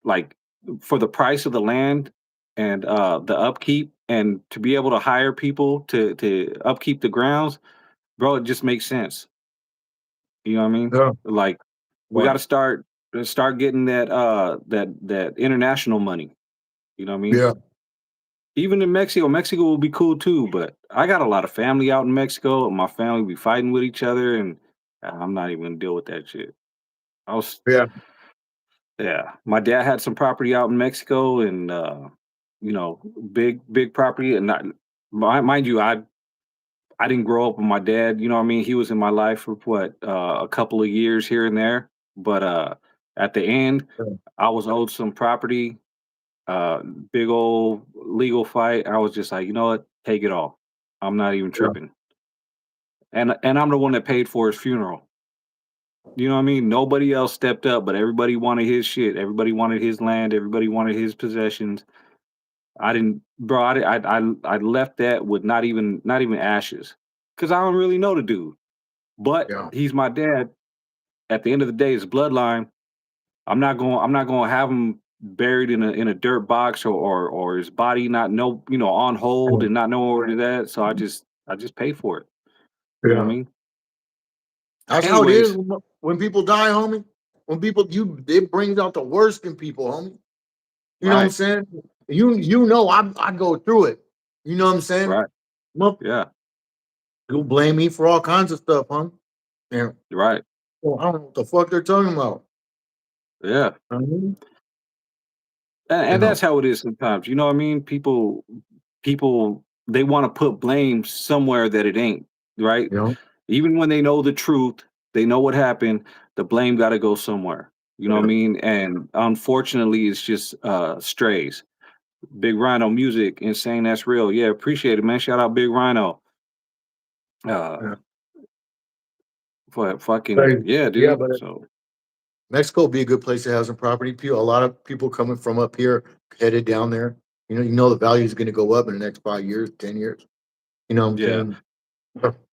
like for the price of the land and the upkeep, and to be able to hire people to upkeep the grounds, bro, it just makes sense. You know what I mean? Yeah, Like we got right. to start getting that international money. You know what I mean? Yeah, Even in Mexico, Mexico will be cool too, but I got a lot of family out in Mexico, and my family be fighting with each other, and I'm not even gonna deal with that shit. I was, yeah, yeah, my dad had some property out in Mexico, and you know, big property, and mind you, I didn't grow up with my dad. You know what I mean? He was in my life for what a couple of years here and there, but at the end, yeah, I was owed some property, uh, big old legal fight. I was just like, you know what? Take it all. I'm not even yeah, tripping. And I'm the one that paid for his funeral. You know what I mean? Nobody else stepped up, but everybody wanted his shit. Everybody wanted his land. Everybody wanted his possessions. I didn't, bro. I left that with not even ashes, because I don't really know the dude. But yeah, he's my dad. At the end of the day, his bloodline. I'm not going to have him buried in a dirt box, or his body not know on hold and not know where it's at. So I just pay for it. You know what I yeah. mean? That's how it is Anyways, when people die, homie. When people it brings out the worst in people, homie. You know what I'm right, saying? You know I go through it. You know what I'm saying? right, Well, yeah, you'll blame me for all kinds of stuff, huh? Yeah. right, Well, I don't know what the fuck they're talking about. yeah. Mhm. You And know, that's how it is sometimes. You know what I mean? People they want to put blame somewhere that it ain't, right? you know, Even when they know the truth, they know what happened, the blame got to go somewhere. You know what I yeah, mean? And unfortunately, it's just strays. Big Rhino music, insane. That's real. Yeah, appreciate it, man. Shout out Big Rhino. Uh, yeah. for fucking Crazy. yeah, Yeah, dude. but So Mexico would be a good place to have some property. People, a lot of people coming from up here headed down there. You know the value is going to go up in the next 5 years, 10 years. You know what I'm yeah, saying?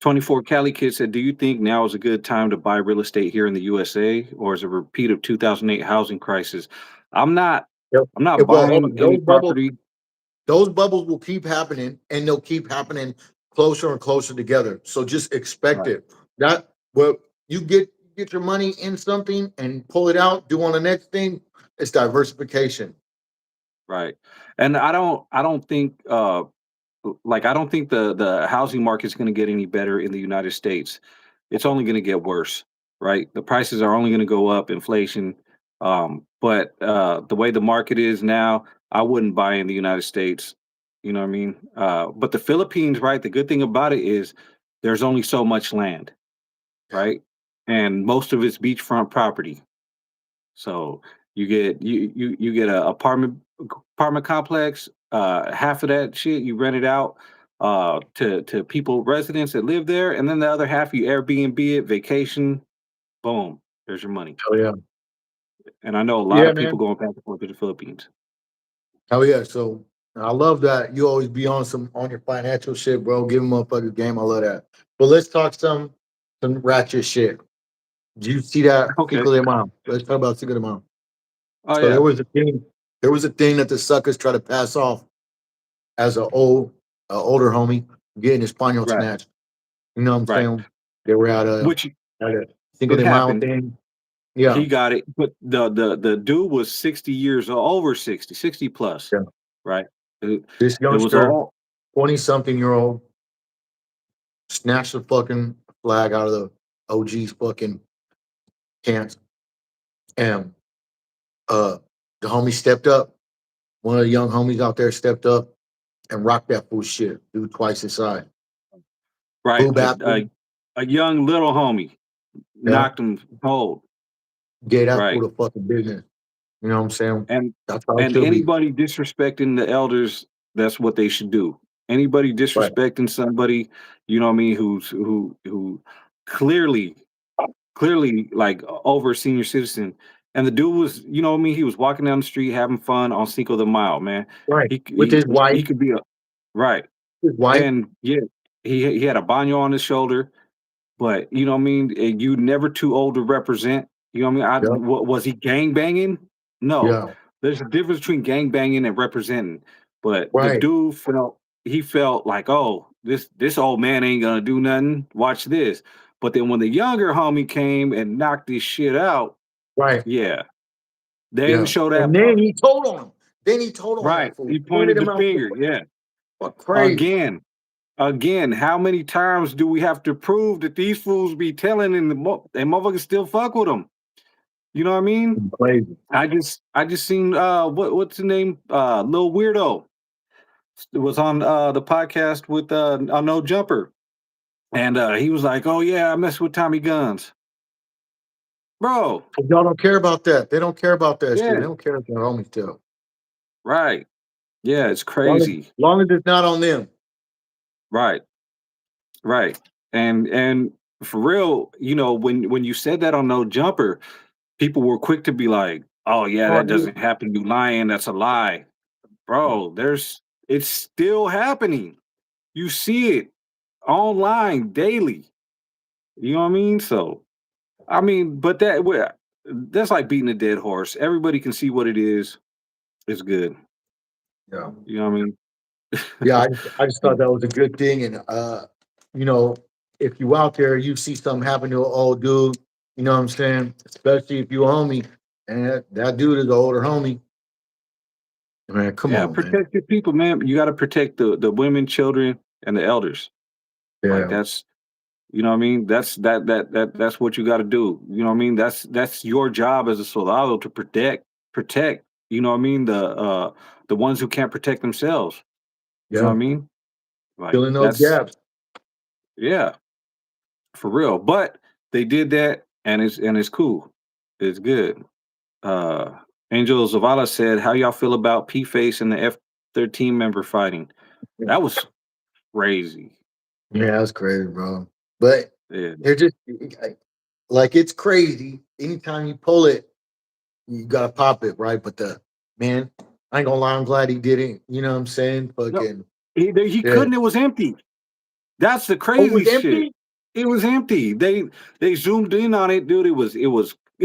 24 Cali Kid said, "Do you think now is a good time to buy real estate here in the USA, or is it a repeat of 2008 housing crisis?" I'm not. Yep. I'm Yeah, not well, hold buying on. any property. Those bubbles will keep happening, and they'll keep happening closer and closer together. So just expect Right. it. That well, you get your money in something and pull it out, do on the next thing. It's diversification. Right. And I don't think like I don't think the housing market is going to get any better in the United States. It's only going to get worse, right? The prices are only going to go up, inflation. But the way the market is now, I wouldn't buy in the United States. You know what I mean? But the Philippines, right? The good thing about it is there's only so much land, right? And most of it's beachfront property. So you get a apartment complex. Half of that shit you rent it out to people residents that live there, and then the other half you Airbnb it, vacation. Boom, there's your money. Oh yeah, And I know a lot yeah, of people man. going back and forth to the Philippines. Oh yeah. So I love that you always be on on your financial shit, bro. Give them motherfuckers game. I love that. But let's talk some ratchet shit. Do you see that Okay. Cinco de Mayo? Let's talk about Cinco de Mayo. Oh So yeah. there was a thing that the suckers try to pass off as a older homie getting his spinal Right. snatched. You know what I'm Right. saying? They were Which at a Cinco it de Mayo happened. thing. Yeah, He got it, but the dude was 60 years over 60, 60 plus, yeah. right? It, This it was youngster, all 20-something-year-old, snatched the fucking flag out of the OG's fucking pants. And the homie stepped up. One of the young homies out there stepped up and rocked that fool shit. Dude twice his size. right. Boo bap him. A young little homie Yeah. knocked him cold, Gave that fool right? the fucking business. You know what I'm saying? And That's how it and should be. anybody disrespecting the elders, that's what they should do. Anybody Right. disrespecting somebody, you know what I mean, who clearly like over a senior citizen. And the dude was, you know what I mean, he was walking down the street having fun on Cinco de Mayo, man. Right. He With he his wife. he could be a right. His wife. And yeah, he had a baño on his shoulder. But, you know what I mean, you never too old to represent, you know what I Yeah. mean, was he gang banging? No. Yeah. There's a difference between gang banging and representing, but the Right. dude felt like, "Oh, this old man ain't gonna do nothing, watch this." But then when the younger homie came and knocked this shit out, Right. yeah, they didn't Yeah. show And that then part. he told on him. Then he told on Right, that fool. he Pointed pointed the him out. finger, yeah. Fuck crazy. Again, again, how many times do we have to prove that these fools be telling and and motherfuckers still fuck with them? You know what I mean? Crazy. I just seen what's the name? Lil Weirdo was on the podcast with No Jumper. And he was like, "Oh yeah, I mess with Tommy Guns." Bro, Y'all don't care about that. They don't care about that shit. They yeah, don't care if their homies tell. right. Yeah, it's Long as, crazy. long as it's not on them. Right, right. And for real, you know, when you said that on No Jumper, people were quick to be like, "Oh yeah, Oh, that yeah. doesn't happen. You lying, that's a lie." Bro, it's still happening. You see it online daily. You know what I mean? So, I mean, but that's like beating a dead horse. Everybody can see what it is. It's good. Yeah. You know what I mean? Yeah, I just thought that was a good thing. And you know, if you out there, you see something happen to an old dude, you know what I'm saying? Especially if you a homie, and that dude is an older homie. Man, come Yeah, on, man. protect your people, man. You got to protect the women, children, and the elders. Like Yeah, that's you know what I mean. That's what you got to do. You know what I mean. That's your job as a soldado to protect. You know what I mean. The ones who can't protect themselves. You know what yeah. I mean. Like Filling those that's gaps. yeah. For real. But they did that and it's cool. It's good. Uh Angel Zavala said, "How y'all feel about P Face and the F-13 member fighting?" That was crazy. Yeah, that's crazy, bro. But Yeah. they're just like it's crazy. Anytime you pull it, you gotta pop it, right? But the man, I ain't gonna lie, I'm glad he did it. You know what I'm saying? No, Fucking he yeah, couldn't, it was empty. That's the Oh, it was crazy shit. empty? It was empty. They zoomed in on it, dude. It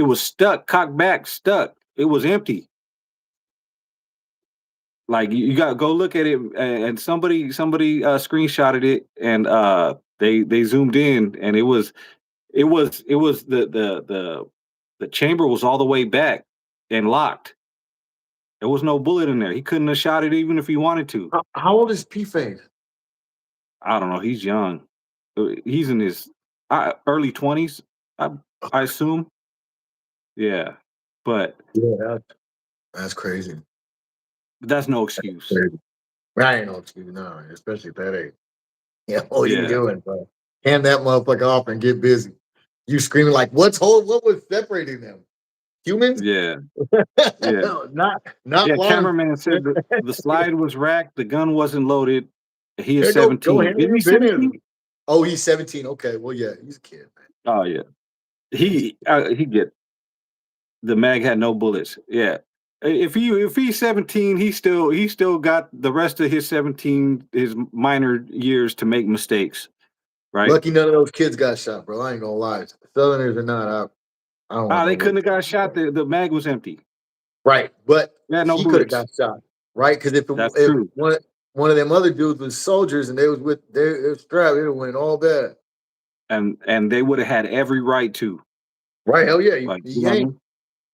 was stuck, cocked back, stuck. It was empty. Like you got to go look at it, and somebody screenshotted it, and they zoomed in, and it was the chamber was all the way back and locked. There was no bullet in there. He couldn't have shot it even if he wanted to. How old is P-Fade? I don't know. He's young. He's in his early 20s. I I assume. Yeah, but Yeah, that's crazy. that's no excuse. Crazy. I ain't no excuse, no, especially at that age. Yeah, what are you Yeah, doing, bro? Hand that motherfucker off and get busy. You screaming like, what was separating them? Humans? yeah, yeah, Not yeah. law Cameraman said the slide was racked. The gun wasn't loaded. He is There go 17. handle Is your he 17? business. Oh, he's 17. Okay, well, yeah, he's a kid, man. Oh yeah. He's He get the mag had no bullets. Yeah. If he's 17, he still got the rest of his 17 his minor years to make mistakes, right? lucky none of those kids got shot, bro. I ain't gonna lie. Southerners or not, I don't want Ah, no they little couldn't have got kid. shot. The mag was empty. Right, but They had no he could have bullets. got shot, right? Because That's if true. one of them other dudes was soldiers and they was with their strap, it would went all bad. And they would have had every right to. Right? Hell yeah, Like, he you know what I yanked. mean?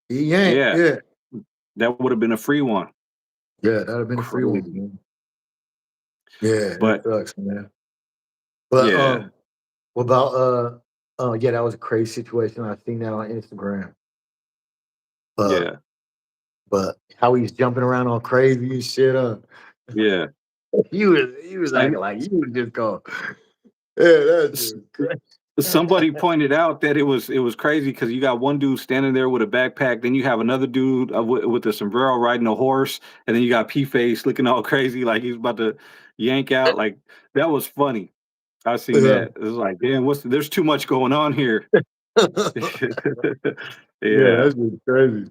He yanked. Yeah. Yeah, That would have been a free one. yeah, that'd have been a free one, Crazy. man. Yeah, it But sucks, man. But yeah, what about oh yeah, that was a crazy situation. I seen that on Instagram. Uh, yeah, but how he's jumping around all crazy and shit. yeah. He was And acting like he was just going. Yeah, that's s- just crazy. somebody pointed out that it was crazy because you got one dude standing there with a backpack, then you have another dude with a sombrero riding a horse, and then you got P Face looking all crazy like he's about to yank out. Like that was funny. I seen Yeah. that. It was like, damn, there's too much going on here. Yeah, Yeah, that's just crazy.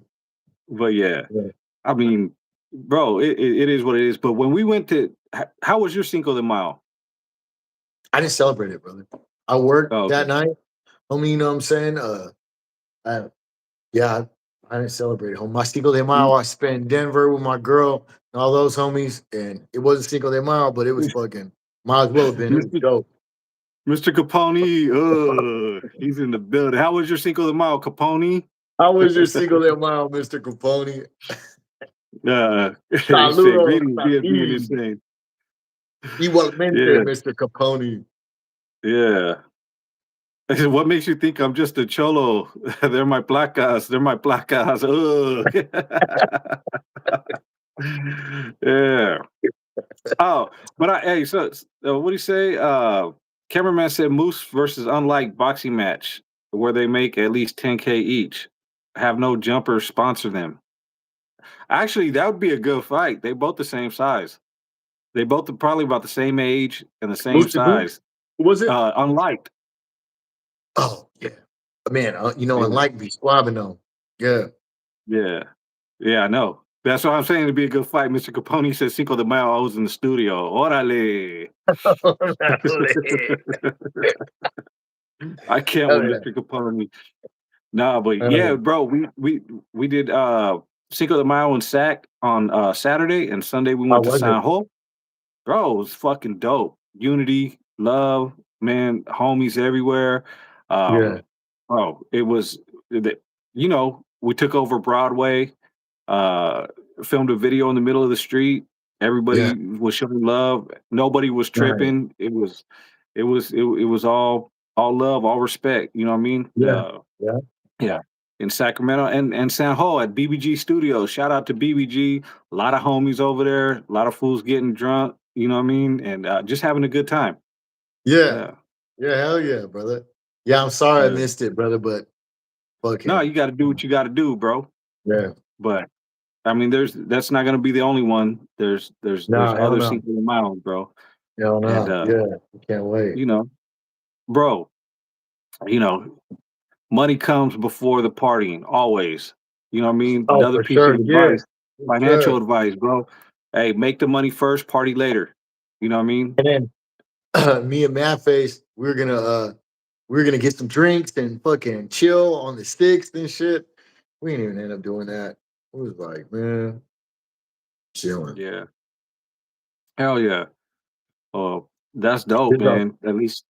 but yeah, Yeah. I mean, bro, it is what it is. But when we went to, how was your Cinco de Mayo? I didn't celebrate it, brother. I worked Oh, that okay. night. Homie, you know what I'm saying? I, yeah, I didn't celebrate it. My Cinco de Mayo, I spent in Denver with my girl and all those homies, and it wasn't Cinco de Mayo, but it was fucking, might as well have been. It was Mr. dope. Mr. Capone, he's in the building. How was your Cinco de Mayo, Capone? How was your Cinco de Mayo, Mr. Capone? He said, Saludos greetings, BFD and aquí. insane. Igualmente, Yeah, Mr. Capone. yeah. I said, what makes you think I'm just a cholo? They're my placas. They're my placas. Ugh. Yeah. Oh, but hey, so what do you say? Cameraman said Moose versus Unlike boxing match where they make at least 10K each. Have no jumper sponsor them. Actually, that would be a good fight. They both the same size. They both are probably about the same age and the same Boosted Boots? size. Who was it? Unliked. Oh, yeah. Man, Yeah, unlike be squabbing though. Yeah. yeah, yeah. I know. That's what I'm saying. It'd be a good fight. Mr. Capone said Cinco de Mayo. I was in the studio. Orale. I can't Hell with yeah. Mr. Capone. Nah, but Hell yeah, yeah. bro, we did Cinco de Mayo and Sac on Saturday, and Sunday we How went to was it? San Ho. Bro, it was fucking dope. Unity, love, man, homies everywhere. Yeah. Bro, it was the we took over Broadway, uh, filmed a video in the middle of the street. Yeah. Everybody was showing love. Nobody was Nice. tripping. It was all love, all respect. You know what I mean? Yeah. Yeah. Yeah. In Sacramento and San Ho at BBG Studios. Shout out to BBG. A lot of homies over there. A lot of fools getting drunk. You know what I mean? And just having a good time. Yeah. Yeah. Yeah. Hell yeah, brother. Yeah, I'm sorry I Yeah. missed it, brother, but No, fucking you got to do what you got to do, bro. yeah. But I mean, that's not going to be the only one. There's No, hell other no. Cinco de Mayo, bro. Hell And no. Yeah. Can't wait. you know, bro, you know, money comes before the partying, always. You know what I mean? Oh, Another for piece of sure. Yeah. advice, For financial sure. advice, bro. Hey, make the money first, party later. You know what I mean? And then me and Matt Face, we were gonna get some drinks and fucking chill on the sticks and shit. We didn't even end up doing that. It was like, man, chilling. Yeah. Hell yeah. That's dope, Good stuff. man. At least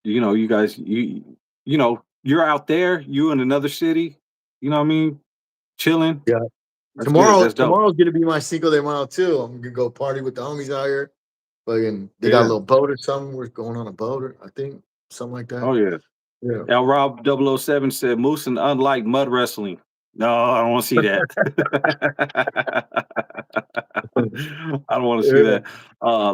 you guys you're out there, you in another city, you know what I mean? Chilling. Yeah. That's good. That's dope. Tomorrow's gonna be my Cinco de Mayo too. I'm gonna go party with the homies out here. Fucking, they got a Yeah. little boat or something. We're going on a boat, or I think something like that. Oh yeah. Yeah. L Rob 007 said Moose and unlike mud wrestling. No, I don't want to see that. I don't want to see Yeah. that.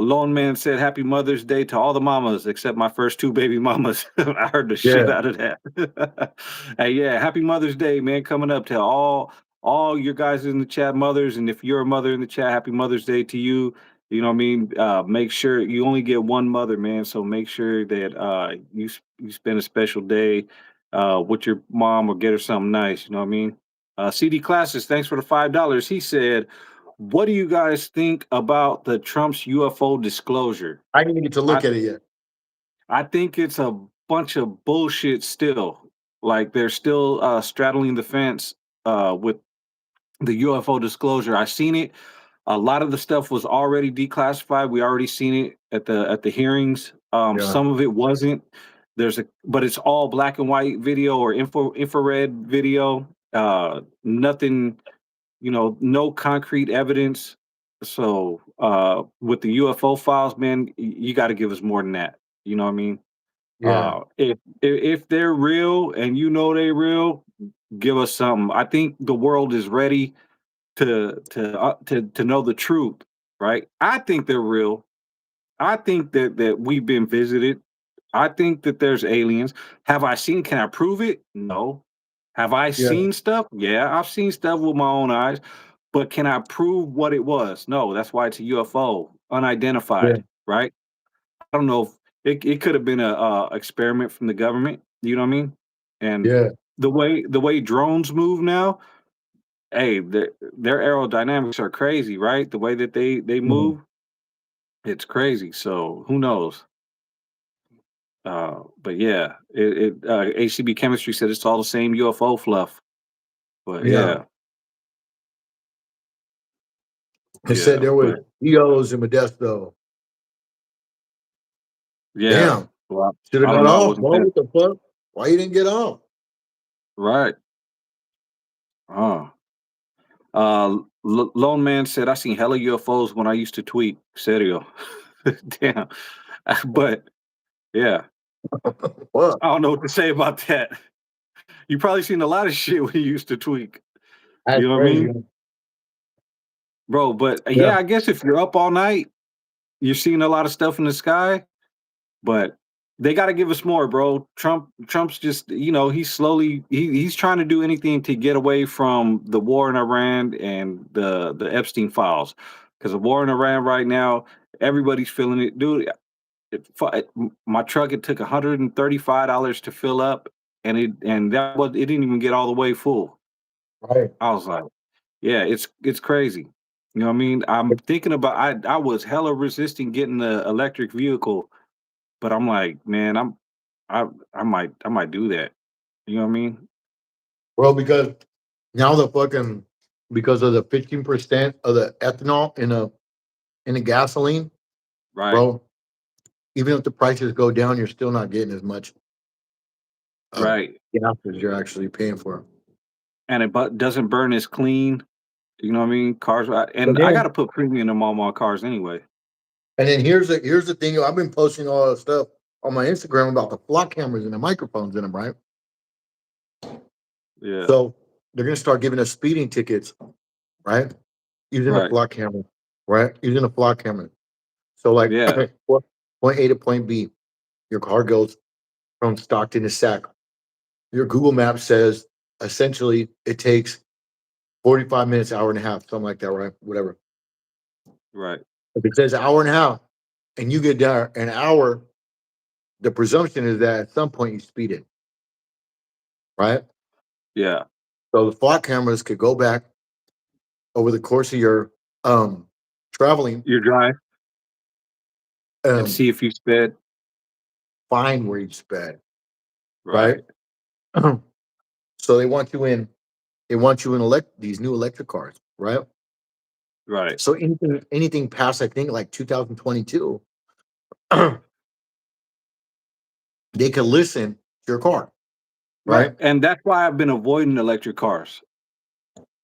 Lone Man said Happy Mother's Day to all the mamas except my first two baby mamas. I heard the shit Yeah. out of that. Hey, yeah, Happy Mother's Day, man, coming up to all your guys in the chat mothers, and if you're a mother in the chat, Happy Mother's Day to you. You know what I mean? Make sure you only get one mother, man. So make sure that you spend a special day with your mom or get her something nice. You know what I mean? CD Classes, thanks for the $5. He said, "What do you guys think about the Trump's UFO disclosure?" I didn't even get to I look at it yet. I think it's a bunch of bullshit still. Like they're still straddling the fence with the UFO disclosure. I seen it. A lot of the stuff was already declassified. We already seen it at the hearings. Yeah. Some of it wasn't. But it's all black and white video or infrared video. Nothing, no concrete evidence. So with the UFO files, man, you got to give us more than that. You know what I mean? Yeah. If they're real and they're real, give us something. I think the world is ready to know the truth, right? I think they're real. I think that we've been visited. I think that there's aliens. Have I seen? Can I prove it? No. Have I Yeah. seen stuff? Yeah, I've seen stuff with my own eyes. But can I prove what it was? No. That's why it's a UFO, Yeah. unidentified, right? I don't know if it could have been a experiment from the government. You know what I mean? And Yeah. the way drones move now, hey, their aerodynamics are crazy, right? The way that they Mhm. move, it's crazy. So who knows? But yeah, ACB chemistry said it's all the same UFO fluff. But Yeah. It said yeah, there was but EOs in Modesto. yeah. Damn. Well, Should have I don't got know. I off, wasn't bro. there. What the fuck? Why you didn't get off? Right. Uh, Lone Man said I seen hella UFOs when I used to tweet. Serio. Damn. But yeah, What? I don't know what to say about that. You probably seen a lot of shit when you used to tweak. That's You know what I crazy. mean? Bro, but Yeah. yeah, I guess if you're up all night, you're seeing a lot of stuff in the sky, but they got to give us more, bro. Trump's just, he's trying to do anything to get away from the war in Iran and the Epstein files. Cuz the war in Iran right now, everybody's feeling it. Dude, my truck it took $135 to fill up and it didn't even get all the way full. Right. I was like, yeah, it's crazy. You know what I mean? I'm thinking about I was hella resisting getting the electric vehicle, but I'm like, man, I I might do that. You know what I mean? Bro, because now because of the 15% of the ethanol in the gasoline, Right, bro, even if the prices go down, you're still not getting as much uh right. gas as you're actually paying for. And it but doesn't burn as clean. You know what I mean? But And I got then to put premium in all my cars anyway. here's the thing. I've been posting all that stuff on my Instagram about the flock cameras and the microphones in them, right? Yeah, So they're gonna start giving us speeding tickets, right? Using a right. flock camera, right? Using a flock camera. So like Yeah, point A to point B, your car goes from Stockton to Sac. Your Google Maps says essentially it takes 45 minutes, hour and a half, something like that, right? Whatever. right. If it says hour and a half and you get there an hour, the presumption is that at some point you speed it, right? Yeah. So the flock cameras could go back over the course of your um traveling Your drive. And um, see if you sped. find where you sped, right? Right, So they want you in. They want you in these new electric cars, right? right, So anything past I think like 2022, they could listen to your car, right. right? And that's why I've been avoiding electric cars.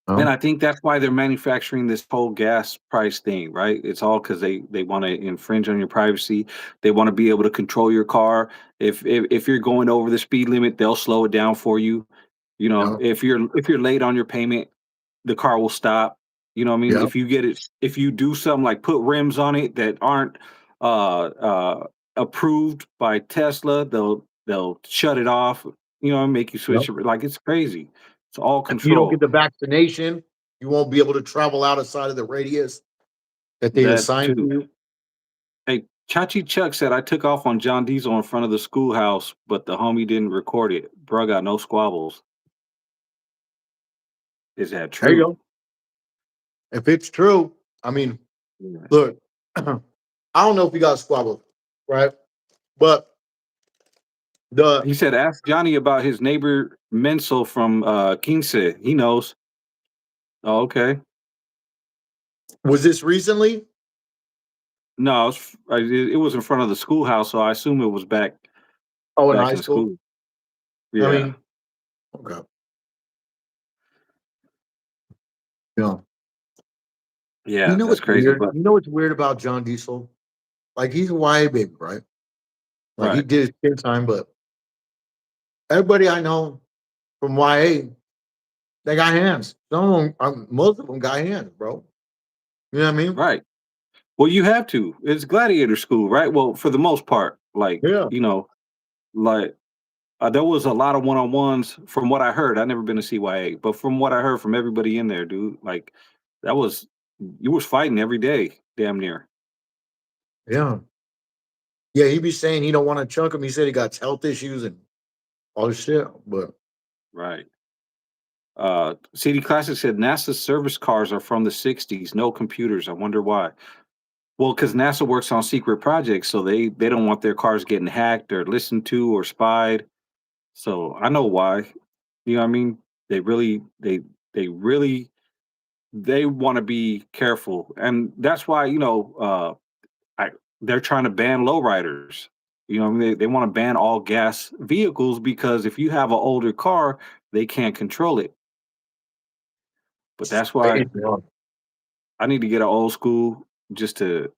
And Um, I think that's why they're manufacturing this whole gas price thing, right? It's all because they want to infringe on your privacy. They want to be able to control your car. If you're going over the speed limit, they'll slow it down for you. You know, yeah, if you're late on your payment, the car will stop. You know what I mean? yeah, If you do something like put rims on it that aren't approved by Tesla, they'll shut it off. You know, and make you yeah. switch it. Like it's crazy. It's all If you don't get control. the vaccination, you won't be able to travel outside of the radius that they That assigned to too. you. Hey, Chachi Chuck said I took off on John Diesel in front of the schoolhouse, but the homie didn't record it. Bruh got no squabbles. Is that There you true? go. If it's true, I mean, Yeah. look, I don't know if we got squabbles, right? But the He said, ask Johnny about his neighbor Menso from Quince. He knows. Oh, okay. was this recently? No, it was in front of the schoolhouse, so I assume it was Oh, in back high in school. school. I Yeah, mean, okay, yeah. You yeah, know that's what's crazy. weird? But You know what's weird about John Diesel? Like he's a YA baby, right? Like he right, did his kid time, but everybody I know from YA, they got hands. Some of them, most of them got hands, bro. You know what I mean? right. Well, you have to. It's gladiator school, right? Well, for the most part, like Yeah, like there was a lot of one-on-ones from what I heard. I never been to CYA, but from what I heard from everybody in there, dude, like that was you was fighting every day, damn near. yeah, yeah. He be saying he don't want to chunk him. He said he got health issues and all this shit. But Right. CD Classic said NASA's service cars are from the 60s, no computers. I wonder why. Well, because NASA works on secret projects, so they don't want their cars getting hacked or listened to or spied. So I know why. You know what I mean? They really they really they want to be careful. And that's why, they're trying to ban lowriders. You know, what I mean? They want to ban all gas vehicles because if you have an older car, they can't control it. But that's why yeah. I need to get an old school just to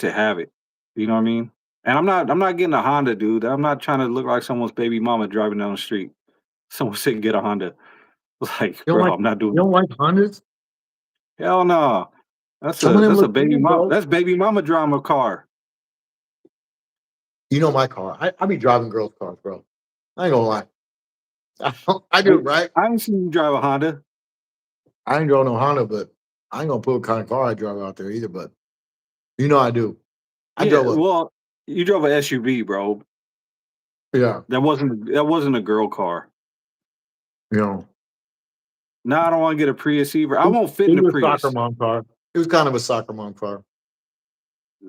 have it. You know what I mean? And I'm not getting a Honda, dude. I'm not trying to look like someone's baby mama driving down the street. Someone said get a Honda. Like, You don't bro, like I'm not you doing don't it. like Hondas? Hell no. That's Some of a them that's a look baby cool, mom. bro. That's baby mama drama car. You know my car. I be driving girls' cars, bro. I ain't gonna lie. I do, Hey, right? I ain't seen you drive a Honda. I ain't driving no Honda, but I ain't gonna put what kind of car I drive out there either. But you know I do. I Yeah, drove a well, you drove a SUV, bro. yeah, That wasn't a girl car. you know. No, I don't want to get a Prius either. I won't fit in It a was a soccer Prius. mom car. It was kind of a soccer mom car.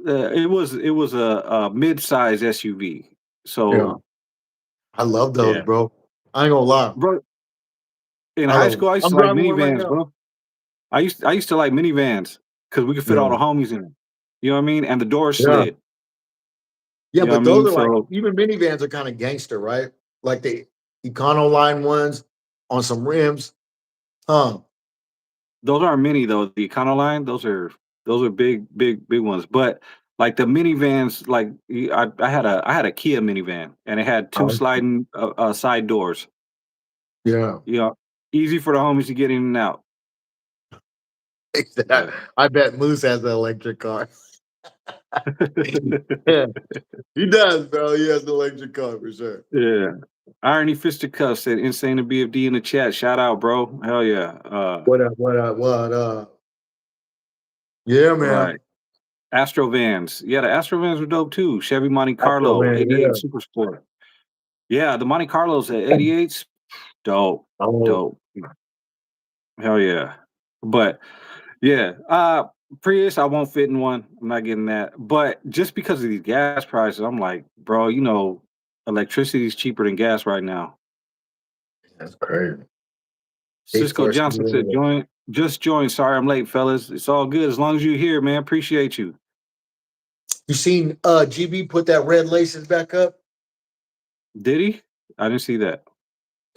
It was a mid-size SUV. Yeah. So I love those, yeah, bro. I ain't gonna lie. bro. In I high love them. school, I used I'm to like driving one right minivans, now. bro. I used to like minivans because we could fit all Yeah. the homies in them. You know what I mean? And the doors Yeah. slid. Yeah, You know what I but those mean? are like So even minivans are kind of gangster, right? Like the Econoline ones on some rims. Huh. those aren't mini though. The Econoline, those are big, big, big ones. But like the minivans, like I had a Kia minivan, and it had two Oh, sliding side doors. yeah. You know, easy for the homies to get in and out. But I bet Moose has an electric car. Yeah, he does, bro. He has an electric car for sure. yeah, Irony Fisticuff said insane to BFD in the chat. Shout out, bro. Hell yeah. What up? What up? What up? Yeah, man. Right. Astro Vans. Yeah, the Astro Vans were dope too. Chevy Monte Astro Carlo, van, 88 yeah. Super Sport. Yeah, the Monte Carlos at 88s, dope, Oh, dope. Hell yeah. But yeah, Prius, I won't fit in one. I'm not getting that. But just because of these gas prices, I'm like, bro, electricity is cheaper than gas right now. That's crazy. They Cisco forced me Johnson said, into it. join, just join. Sorry I'm late, fellas. It's all good. As long as you're here, man. Appreciate you. You seen GB put that red laces back up? Did he? I didn't see that.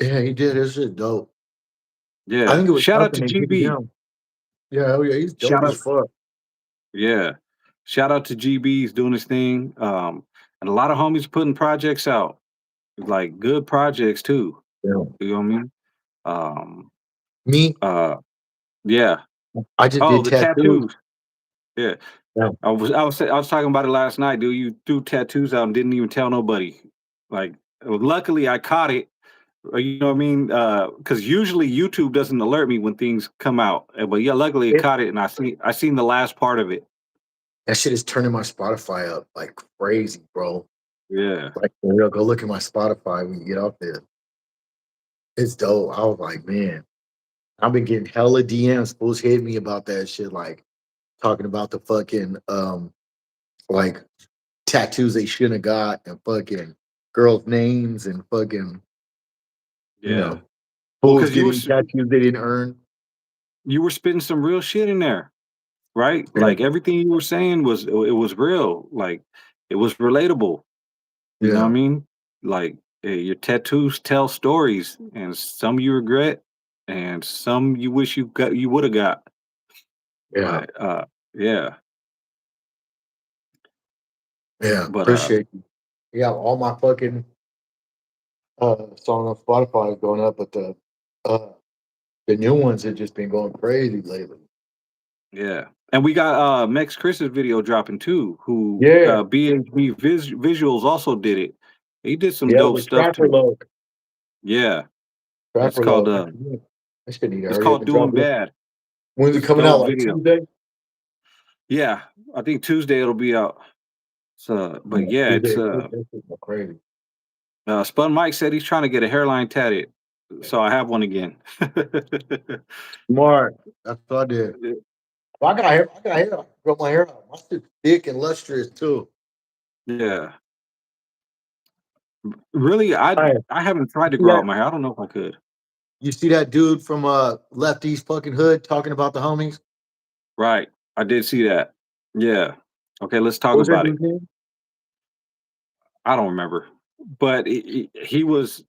Yeah, he did. This shit dope. I Yeah. think it was Shout out something to they took it GB. down. Yeah, hell yeah, he's Shout dope as out. fuck. Yeah. Shout out to GB. He's doing his thing. And a lot of homies putting projects out, like good projects too. Yeah. You know what I mean? Um, Me, uh, yeah. I just Oh, did the tattoos. tattoos. Yeah. Yeah. I was talking about it last night, dude. You threw tattoos out and didn't even tell nobody. Like, luckily I caught it. You know what I mean? Because usually YouTube doesn't alert me when things come out. But yeah, luckily it It, caught it, and I seen the last part of it. that shit is turning my Spotify up like crazy, bro. Yeah, Like for real, go look at my Spotify when you get off there. It's dope. I was like, man, I've been getting hella DMs. Fools hit me about that shit, like talking about the fucking like tattoos they shouldn't have got and fucking girls' names and fucking, you yeah. know, Well, fools because getting tattoos they didn't earn. you were spitting some real shit in there, right? Yeah. Like everything you were saying was real. Like it was relatable. You know what I Yeah. mean? Like your tattoos tell stories, and some you regret, and some you wish you would have got. Yeah. But yeah, Yeah. but Appreciate you. Yeah, all my fucking song on Spotify is going up, but the new ones have just been going crazy lately. yeah. And we got Mex Chris's video dropping too, who Yeah. BHB Visuals also did it. He did some Yeah, dope with stuff Trapper too. Loke. Yeah. It's Trapper called Loke. I should need to it's hurry up called and drop Doing it. Bad. When's it It's a coming out? dope Like video. Tuesday? Yeah. I think Tuesday it'll be out. So but Yeah, yeah, it's Tuesday. That's crazy. Spun Mike said he's trying to get a hairline tatted. So I have one again. Smart. That's what I did. Well, I got hair. I got hair. I grow my hair out. My shit's thick and lustrous too. Yeah. Really, I Hey, I haven't tried to see grow out that? my hair. I don't know if I could. You see that dude from Lefty's fucking hood talking about the homies? Right. I did see that. Yeah. Okay, let's talk What was that about it. dude's name? I don't remember. But he was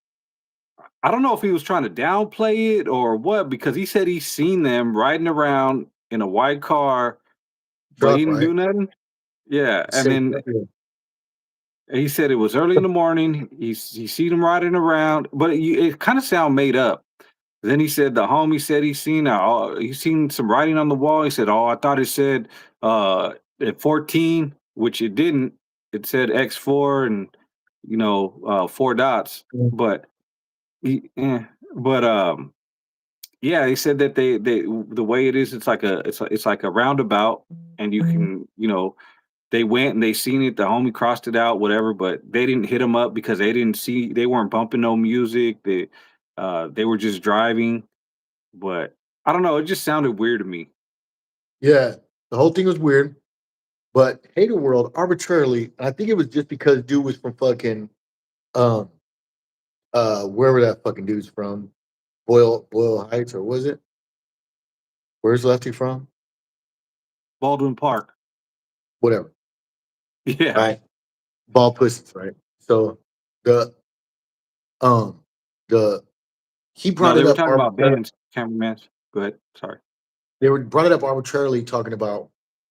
I don't know if he was trying to downplay it or what because he said he's seen them riding around in a white car, but he Truck, didn't right? do nothing. Yeah, He and said, then he said it was early in the morning. He see them riding around, but it kind of sound made up. Then he said the homie said he seen some writing on the wall. He said, "Oh, I thought it said at 14, which it didn't. It said X4 and 4 dots." But he, eh, but yeah, they said that they the way it is, it's like a roundabout, and you can they went and they seen it. The homie crossed it out, whatever, but they didn't hit him up because they weren't bumping no music. They were just driving, but I don't know. It just sounded weird to me. yeah, the whole thing was weird. But Hater World arbitrarily, and I think it was just because dude was from fucking um wherever that fucking dude's from, Boyle Heights, or was it? Where's Lefty from? Baldwin Park. Whatever. Yeah. Right. Ball pussies, right? So the um the he No, brought they it were up talking about arbitrarily. bands, cameramans. Go ahead. Sorry. They were brought it up arbitrarily talking about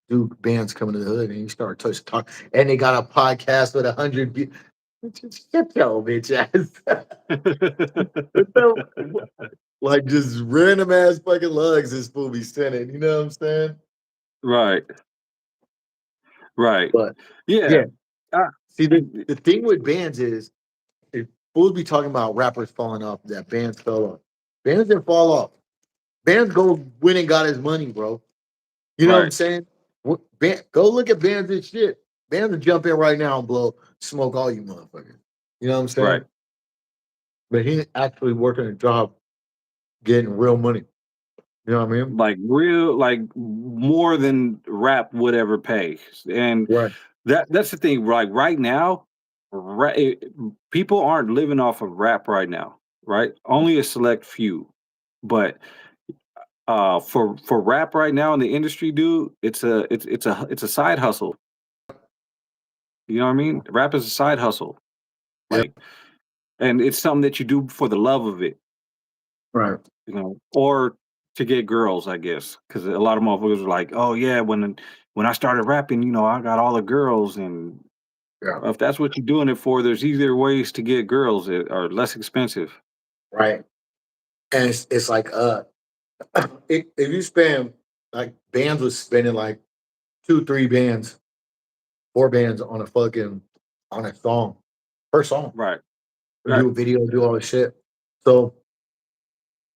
Duke bands coming to the hood, and he started touch talk, and they got a podcast with 100. Shut your bitch ass. What the- like just random ass fucking lugs this fool be sending. You know what I'm saying? Right. Right. But Yeah. yeah, Uh, see the thing with bands is if fools be talking about rappers falling off, that bands fell off. Bands didn't fall off. Bands go win and got his money, bro. You know what I'm right. saying? Go look at bands and shit. Bands will jump in right now and blow smoke all you motherfuckers. You know what I'm Right. saying? But he actually working a job, getting real money. You know what I mean? like real, like more than rap would ever pay. And Right. that's the thing. Like right now, people aren't living off of rap right now, right? Only a select few. But for rap right now in the industry, dude, it's a side hustle. You know what I mean? Rap is a side hustle. Yeah. Like, and it's something that you do for the love of it, Right. or to get girls, I guess, because a lot of motherfuckers are like, "Oh yeah, when I started rapping, I got all the girls." And Yeah. if that's what you're doing it for, there's easier ways to get girls that are less expensive. Right. And it's like if you spend like bands was spending like two, three bands, four bands on a song per song. Right. They Right. do a video, do all the shit. So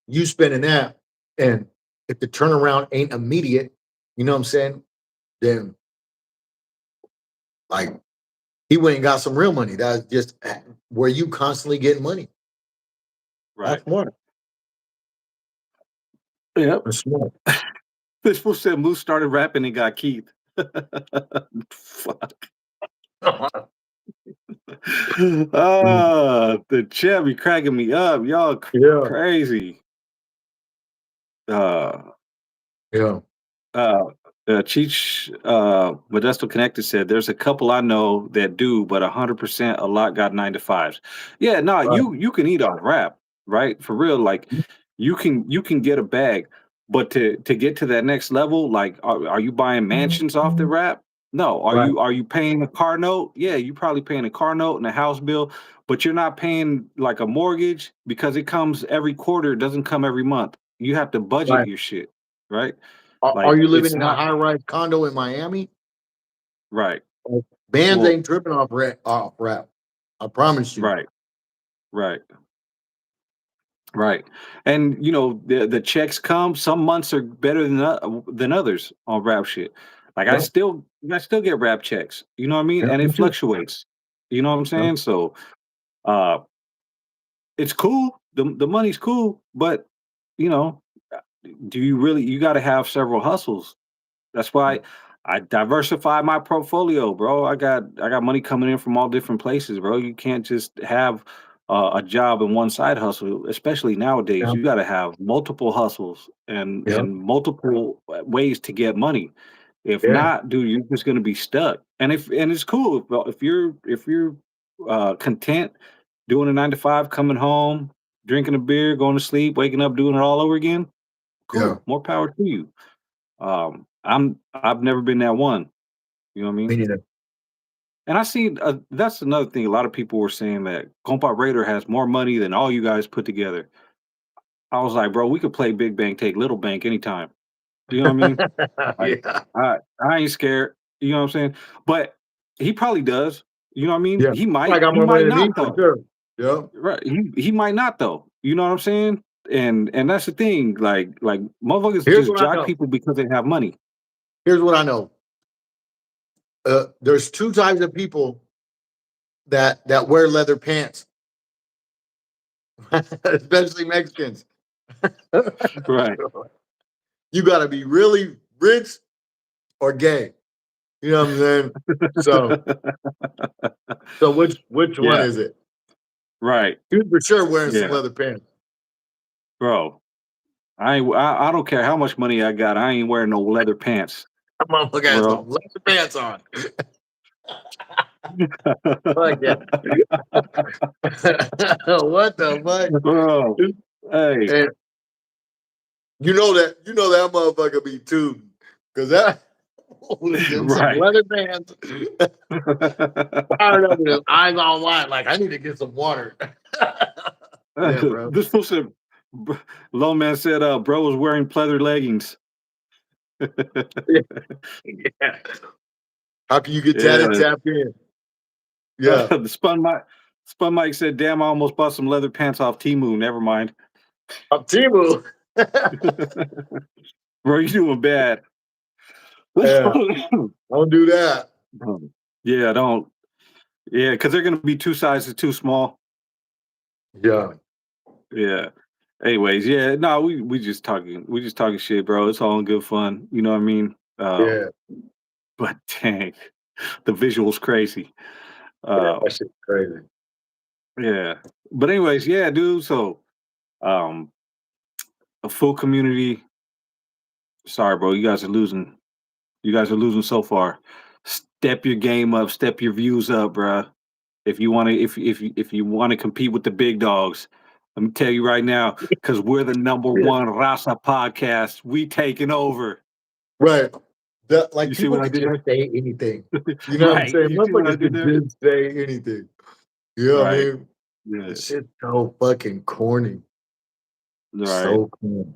you spending that, and if the turnaround ain't immediate, you know what I'm saying? Then like he went and got some real money. That's just where you constantly getting money. Right. That's smart. Yep. That's smart. This fool said Moose started rapping and got Keith. Fuck. The chat be cracking me up. Y'all Yeah. crazy. Uh, Yeah. uh, Cheech, Modesto Connected said, "There's a couple I know that do, but 100% a lot got 9 to 5s." Yeah, no, Right. you can eat on rap, right? For real, like you can get a bag, but to get to that next level, like, are you buying mansions off the rap? No. Are Right. you paying a car note? Yeah, you probably paying a car note and a house bill, but you're not paying like a mortgage because it comes every quarter. It doesn't come every month. You have to budget Right. your shit, right? Are Like you living it's in a not high rise condo in Miami? right. Bands Well, ain't tripping off rap. I promise you. right, right, right. And the checks come. Some months are better than others on rap shit. Like Yep. I still get rap checks. You know what I mean? Yep. And Me it too. fluctuates. You know what I'm Yep. saying? So uh it's cool. The money's cool, but you know, uh, do you got to have several hustles. That's why I diversify my portfolio, bro. I got money coming in from all different places, bro. You can't just have a job and one side hustle, especially nowadays. Yep. You got to have multiple hustles and Yep. multiple ways to get money. If Yeah. not, dude, you're just gonna be stuck. And it's cool if you're content doing a 9 to 5, coming home, drinking a beer, going to sleep, waking up, doing it all over again. Yeah. Cool, more power to you. I've never been that one. You know what I Me mean? neither. And I see that's another thing. A lot of people were saying that Compa Raider has more money than all you guys put together. I was like, bro, we could play Big Bank, take Little Bank anytime. You know what I mean? Like, Yeah. I ain't scared. You know what I'm saying? But he probably does. You know what I mean? Yeah. I got He more money might than me not for though. sure. Yeah. Right? He might not though. You know what I'm saying? And that's the thing. Like motherfuckers Here's just what I jock know. people because they have money. Here's what I know. There's two types of people that wear leather pants, especially Mexicans. Right. You got to be really rich or gay. You know what I'm saying? So, so which one Yeah. is it? Right. Dude, for sure wearing some Yeah. leather pants. Bro. I don't care how much money I got. I ain't wearing no leather pants, That motherfucker has bro. some leather pants on. Fuck yeah. What the Bro. fuck? Hey. And you know that motherfucker be tooting. Cause that was in some Right. leather pants. Fired up with his eyes all wide, like I need to get some water. Yeah, bro. This fool said, Low Man said, bro was wearing pleather leggings. Yeah. Yeah. How can you get tatted Yeah. tapped in? Yeah. The Spun Mike said, damn, I almost bought some leather pants off Timu. Never mind. I'm Timu. Bro, you doing bad. Yeah. Don't do that. Yeah, don't. Yeah, because they're gonna be two sizes too small. Yeah. Yeah. Anyways, yeah, no, we just talking shit, bro. It's all in good fun. You know what I mean? Yeah, But dang, the visual's crazy. yeah, Uh, that shit's crazy. yeah. But anyways, yeah, dude. So, um, a full community. Sorry, bro. You guys are losing. You guys are losing so far. Step your game up. Step your views up, bruh. If you want to, if you want to compete with the big dogs, let me tell you right now, because we're the number one Rasa podcast. We taking over. Right. Like You see people what I could did just there? say anything. You know what I'm Right. saying? You see what I Motherfuckers did could there? just say anything. You know what I Right. mean? Yeah. This shit's so fucking corny. Right. So corny.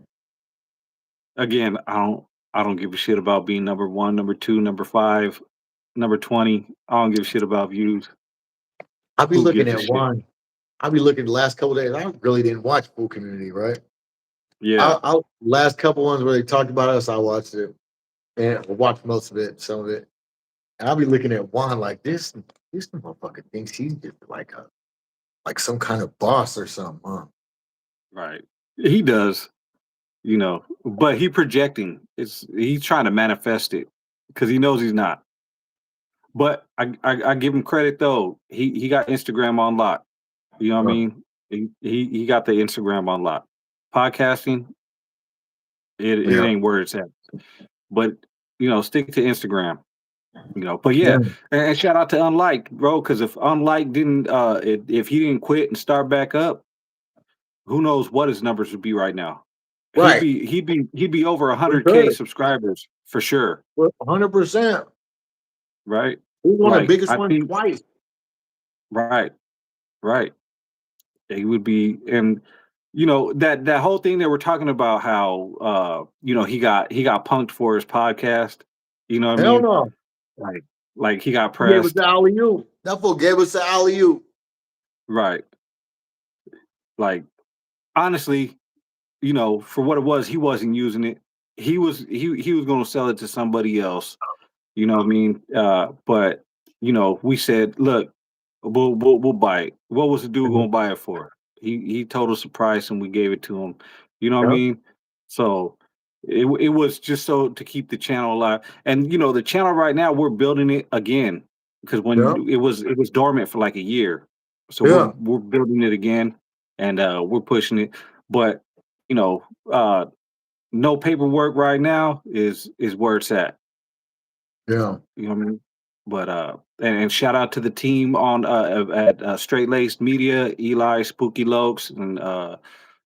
Again, I don't give a shit about being number one, number two, number five, number 20. I don't give a shit about views. I'll be Who looking gives a at shit? one. I'll be looking the last couple days. I really didn't watch Full Community, right? Yeah. I last couple ones where they talked about us, I watched it and watched most of it, some of it. And I'll be looking at Juan like this motherfucker thinks he's just like some kind of boss or something, huh? Right. He does, but he projecting. He's trying to manifest it because he knows he's not. But I give him credit though. He got Instagram on lock. You know what I Huh. mean? He got the Instagram on lock. Podcasting, it Yeah. ain't where it's at. But stick to Instagram. But Yeah. yeah, and shout out to Unliked, bro. Because if Unliked didn't, if he didn't quit and start back up, who knows what his numbers would be right now? Right. He'd be over For 100K sure. subscribers for sure, 100%. right? He's one of the Like biggest I ones think, twice. right, right. He would be, and that whole thing that we're talking about, how he got punked for his podcast. You know what I Hell mean? no. Like like he got He gave us pressed, the alley oop. That fool gave us the alley oop. right? Like honestly, for what it was, he wasn't using it. He was going to sell it to somebody else. You know what I mean? But we said, look, we'll buy it. What was the dude Mhm. going to buy it for? He told us the price and we gave it to him. You know what I Yeah. mean? So it was just so to keep the channel alive. And the channel right now we're building it again because Yeah. when it was dormant for like a year. So we're Yeah. we're building it again and we're pushing it. But you know, uh no paperwork right now is where it's at. Yeah. You know what I mean? But and shout out to the team on at Straight Laced Media, Eli, Spooky Lokes, and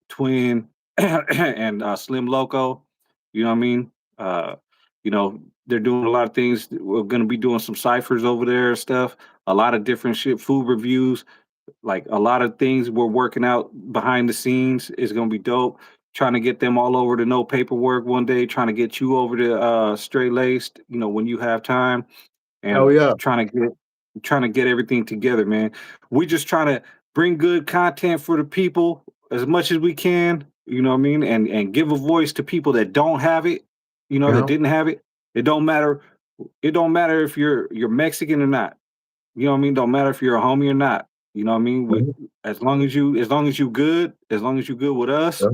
Twin and Slim Loco. You know what I mean? Uh, they're doing a lot of things. We're gonna be doing some ciphers over there and stuff. A lot of different shit, food reviews, like a lot of things we're working out behind the scenes is gonna be dope. Trying to get them all over to no paperwork one day, trying to get you over to straight laced, when you have time, Hell and yeah. trying to get everything together, man. We just trying to bring good content for the people as much as we can, you know what I mean, and give a voice to people that don't have it, that Yeah. didn't have it. It don't matter. It don't matter if you're Mexican or not. You know what I mean? Don't matter if you're a homie or not. You know what I mean? We Mhm. as long as you good with us, Yeah.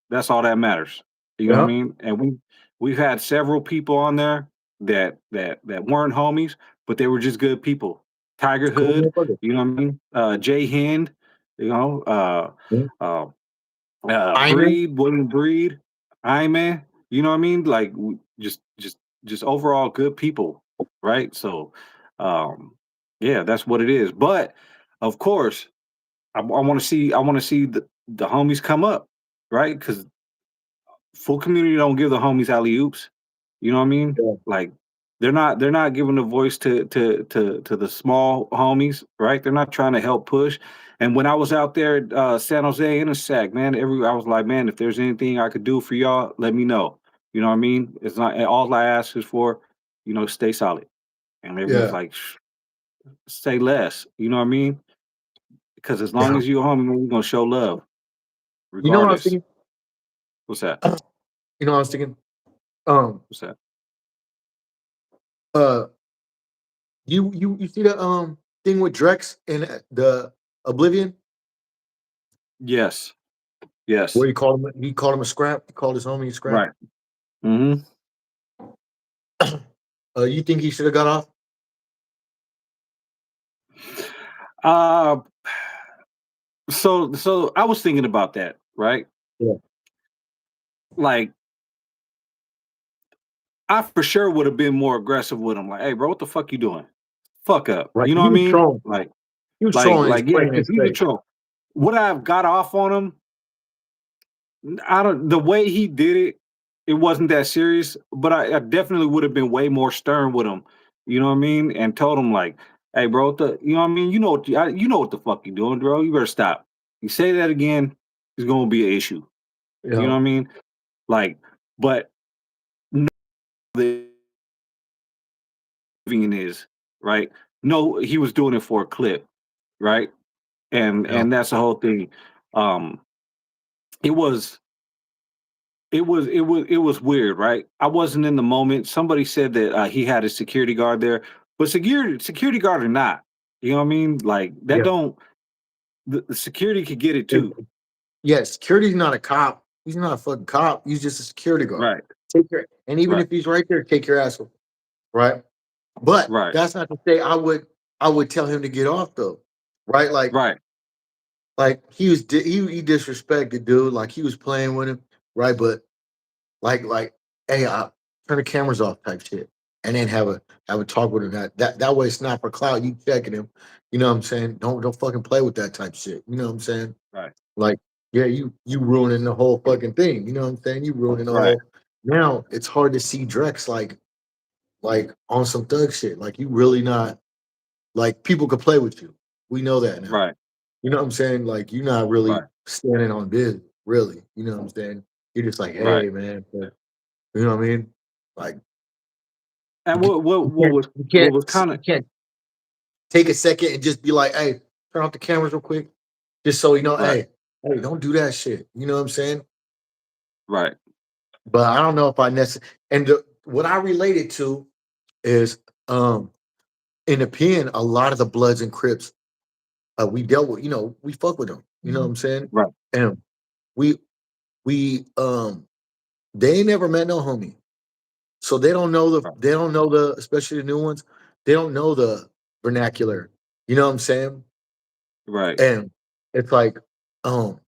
that's all that matters. You know what I Yeah. mean? And we've had several people on there that weren't homies, but they were just good people. Tiger It's cool Hood, motherfucker. you know what I mean? Jay Hind, you know, Mhm. uh, Iron. Breed, William Breed, Man, you know what I mean? Like just overall good people, right? So, um, yeah, that's what it is. But of course, I want to see the homies come up, right? Because full community don't give the homies alley oops. You know what I mean? Yeah. Like they're not giving a voice to the small homies, right? They're not trying to help push. And when I was out there at San Jose in a sack, man, I was like, man, if there's anything I could do for y'all, let me know. You know what I mean? It's not all I ask is for, stay solid. And everyone's Yeah. like, say less. You know what I mean? Because as long Yeah. as you're a homie, man, we're gonna show love, You know what I was regardless. thinking? What's that? You know what I was thinking? Um, What's that? uh, you see the thing with Drex and the Oblivion? Yes. Yes. Where he called him a scrap. He called his homie a scrap. Right. Mhm. You think he should have got off? Uh, so I was thinking about that, right? Yeah. Like, I for sure would have been more aggressive with him. Like, "Hey, bro, what the fuck you doing? Fuck up." Right. You know He what I was mean? trolling. He was trolling his Yeah, plain because his he's a face. troll. Would I have got off on him? I don't. The way he did it, it wasn't that serious. But I definitely would have been way more stern with him. You know what I mean? And told him like, "Hey, bro, what the, you know what I mean? You know what the fuck you doing, bro. You better stop. You say that again, it's gonna be an issue. You know Yeah. what I mean? Like, but no, the thing is right. No, he was doing it for a clip, right? Yeah. And that's the whole thing. Um, it was it was weird, right? I wasn't in the moment. Somebody said that he had a security guard there, but security guard or not, you know what I mean? Like that Yeah. don't the security could get it It- too. yeah. Security's not a cop. He's not a fucking cop. He's just a security guard. Right, And even right, if he's right there, take your ass off. Right. But right, that's not to say I would tell him to get off though. Right. right, Like he disrespected dude. Like he was playing with him. Right. But like, hey, turn the cameras off type shit. And then have a talk with him. That way it's not for clout. You checking him. You know what I'm saying? Don't fucking play with that type shit. You know what I'm saying? right, Like, yeah, you ruining the whole fucking thing. You know what I'm saying? You ruining the right, whole. Now it's hard to see Drex like on some thug shit. Like you really not like people could play with you. We know that now. right, You know what I'm saying? Like you're not really right, standing on business, really. You know what I'm saying? You're just like, right. hey man, you know what I mean? Like And you, can, you can't you what can't was kind you of can't take a second and just be like, hey, turn off the cameras real quick, just so you know, right, hey, don't do that shit. You know what I'm saying? right, But I don't know if I necessarily. And what I related to is in the pen, a lot of the Bloods and Crips we dealt with. We fuck with them. You know what I'm saying? right, And we we they ain't never met no homie, so right, they don't know the especially the new ones. They don't know the vernacular. You know what I'm saying? right, And it's like um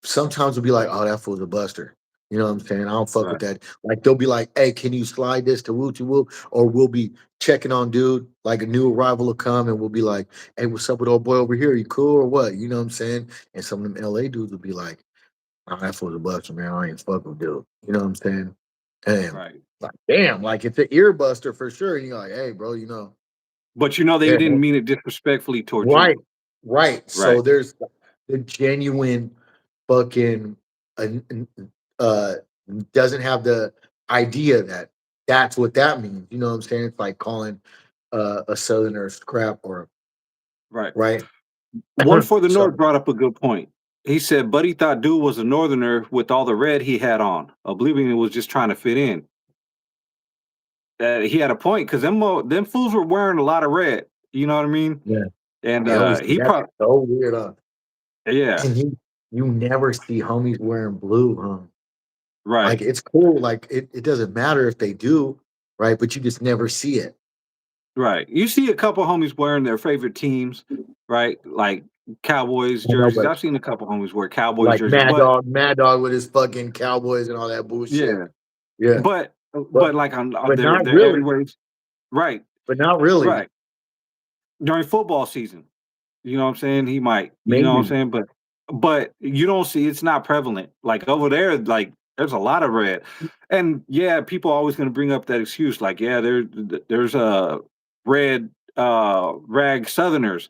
sometimes we'll be like, oh, that fool's a buster. You know what I'm saying? I don't fuck with right, that. Like they'll be like, hey, can you slide this to Woochie Woo? Or we'll be checking on dude, like a new arrival will come and we'll be like, hey, what's up with old boy over here? You cool or what? You know what I'm saying? And some of them LA dudes will be like, oh, that fool's a buster, man. I ain't fuck with dude. You know what I'm saying? And right. like, damn, like it's an ear buster for sure. And you're like, hey, bro, But you know they yeah, didn't mean it disrespectfully towards right, you. right. So Right, there's the genuine fucking uh, uh doesn't have the idea that that's what that means. You know what I'm saying? It's like calling a southerner scrap or right. right. One for the North So brought up a good point. He said, Buddy thought dude was a northerner with all the red he had on, oblivion he was just trying to fit in. He had a point because them fools were wearing a lot of red. You know what I mean? yeah, And he that's probably, so weird. yeah, And you never see homies wearing blue, huh? Like right, it's cool. Like it doesn't matter if they do, right? But you just never see it. right. You see a couple homies wearing their favorite teams, right? Like Cowboys I know, jerseys. but I've seen a couple homies wear Cowboys like jerseys, but Mad Dog with his fucking Cowboys and all that bullshit. yeah, Yeah, but but like on but not their really. everywhere, right, But not really. right. During football season. You know what I'm saying? He might, you know what I'm Maybe. saying? But you don't see it's not prevalent. Like over there, like there's a lot of red. And yeah, people are always gonna bring up that excuse, like, yeah, there's a red rag southerners.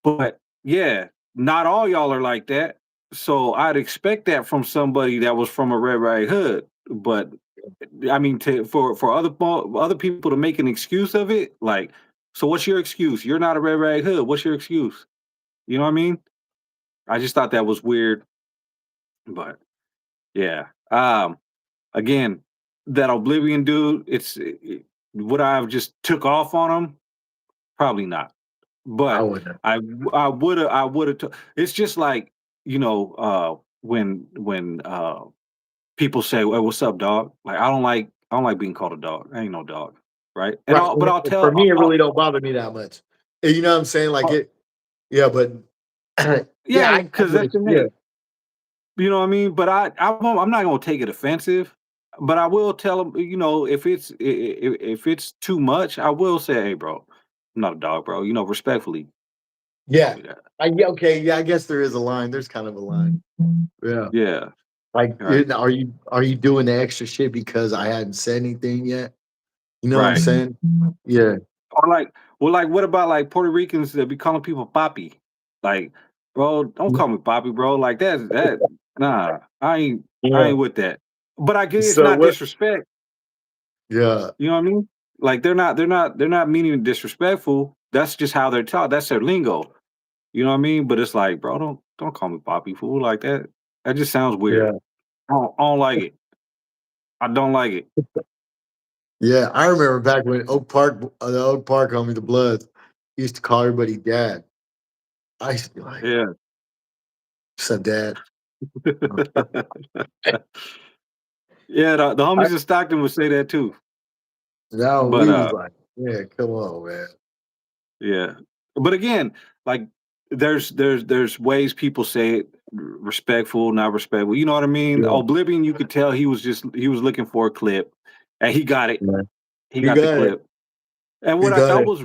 But yeah, not all y'all are like that. So I'd expect that from somebody that was from a red rag hood. But I mean, for other people to make an excuse of it, like, so what's your excuse? You're not a red rag hood. What's your excuse? You know what I mean? I just thought that was weird, but yeah. Again, that Oblivion dude, would I have just took off on him? Probably not. I But wouldn't. I would have it's just like, when people say, "Well, what's up, dog?" Like I don't like being called a dog. I ain't no dog, right? And Right. I'll For tell me, it really don't bother me that much. You know what I'm saying? Like I'll it, yeah, but yeah, yeah, I because get that's it. your Yeah, name. You know what I mean? But I'm not gonna take it offensive. But I will tell them, if it's too much, I will say, "Hey, bro, I'm not a dog, bro." Respectfully, call yeah. me that. Yeah, okay, yeah. I guess there is a line. There's kind of a line. Yeah. Yeah, Like, right, are you doing the extra shit because I hadn't said anything yet? You know what I'm right. saying? Yeah. Or like, what about like Puerto Ricans that be calling people papi? Like, bro, don't call me papi, bro. Like that. Nah, I Yeah. ain't with that. But I get it's So not what? disrespect. Yeah. You know what I mean? Like they're not meaning disrespectful. That's just how they're taught. That's their lingo. You know what I mean? But it's like, bro, don't call me papi fool like that. That just sounds weird. Yeah. I don't like it. I don't like it. Yeah. I remember back when the Oak Park homie, the Bloods, used to call everybody dad. I used to be like, Yeah. "What's up, dad?" Yeah, the I, homies in Stockton would say that too. now But we was like, "Yeah, come on, man." yeah. But again, like there's ways people say it respectful, not respectful. You know what I mean? Yeah. Oblivion, you could tell he was looking for a clip and he got it. Yeah. He He got the got it. clip. And He what I got thought it. was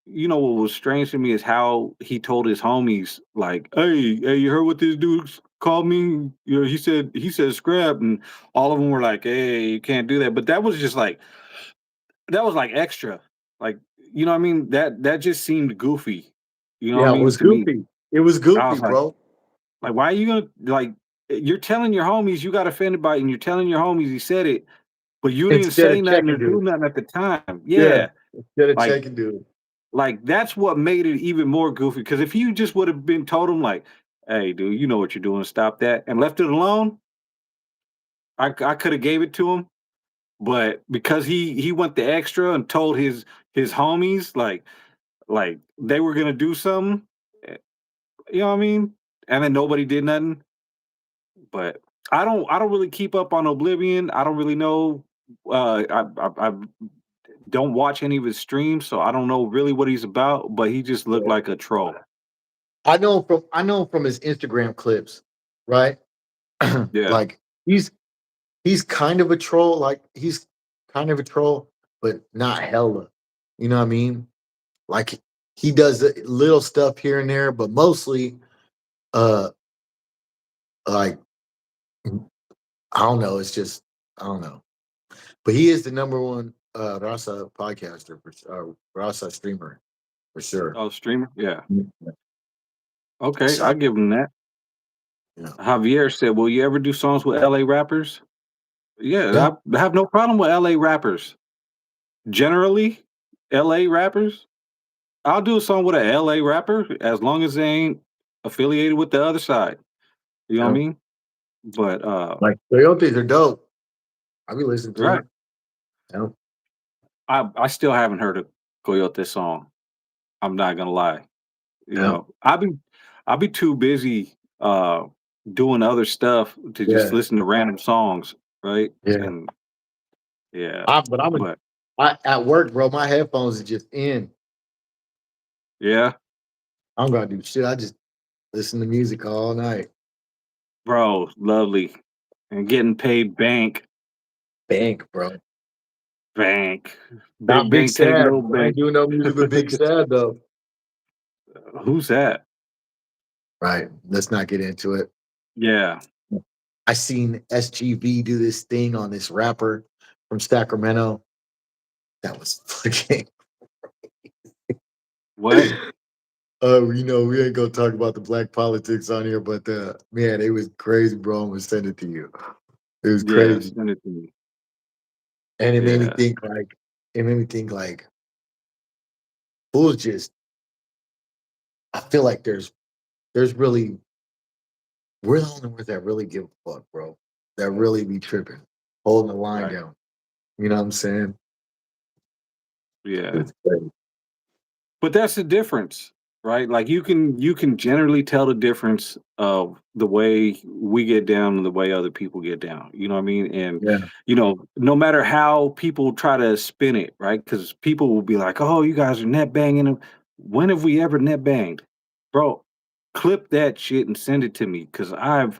what was strange to me is how he told his homies, like, hey, you heard what this dude called me? He said scrap, and all of them were like, hey, you can't do that. But that was like extra. Like, you know what I mean? That just seemed goofy. You know what I Yeah, it mean? was To me. goofy. It was I goofy, was like, bro. why are you gonna like you're telling your homies you got offended by it and you're telling your homies he said it, but you didn't Instead say of nothing or checking do dude. nothing at the time. Yeah. Yeah. Instead of Like checking dude. that's what made it even more goofy. Because if you just would have been told him like, "Hey, dude, you know what you're doing. Stop that," and left it alone, I could have gave it to him. But because he went the extra and told his homies like they were gonna do something, eh, you know what I mean? And then nobody did nothing. But I don't really keep up on Oblivion. I don't really know. I don't watch any of his streams, so I don't know really what he's about. But he just looked Yeah. like a troll. I know him from his Instagram clips, right? Yeah. Like he's he's kind of a troll, he's kind of a troll, but not hella. You know what I mean? Like he does little stuff here and there, but mostly uh like I don't know, it's just I don't know. But he is the number one Rasa podcaster Rasa streamer for sure. Oh, streamer? Yeah. Yeah. Okay, I So give him that. yeah. Javier said, "Will you ever do songs with LA rappers?" Yeah. Yeah, I have no problem with LA rappers. Generally, LA rappers. I'll do a song with a LA rapper as long as they ain't affiliated with the other side. You know what I Yeah. mean? But Like Coyotes are dope. I be listening to right. them. Yeah. I still haven't heard a Coyote song. I'm not gonna lie. Yeah. I'll be too busy doing other stuff to just Yeah. listen to random songs, right? Yeah. And yeah, But but at work, bro. My headphones are just in. yeah, I'm gonna do shit. I just listen to music all night. bro, lovely. And getting paid Bank, bro. bank. Not Big Big bank take Sad. little I bank. ain't doing no music with Big Sad though. Who's that? Right. Let's not get into it. Yeah. I seen SGV do this thing on this rapper from Sacramento. That was fucking. What? Oh, we ain't gonna talk about the black politics on here, but man, it was crazy, bro. I'm gonna send it to you. It was Yeah, crazy, send it to me. and Yeah. it made me think like, fools just. I feel like there's really we're the only ones that really give a fuck, bro. That really be tripping, holding the line Right. down. You know what I'm saying? Yeah. It's crazy. But that's the difference. right? Like you can generally tell the difference of the way we get down and the way other people get down. You know what I mean? And Yeah. no matter how people try to spin it, right? Because people will be like, "Oh, you guys are net banging them." When have we ever net banged, bro? Clip that shit and send it to me because I've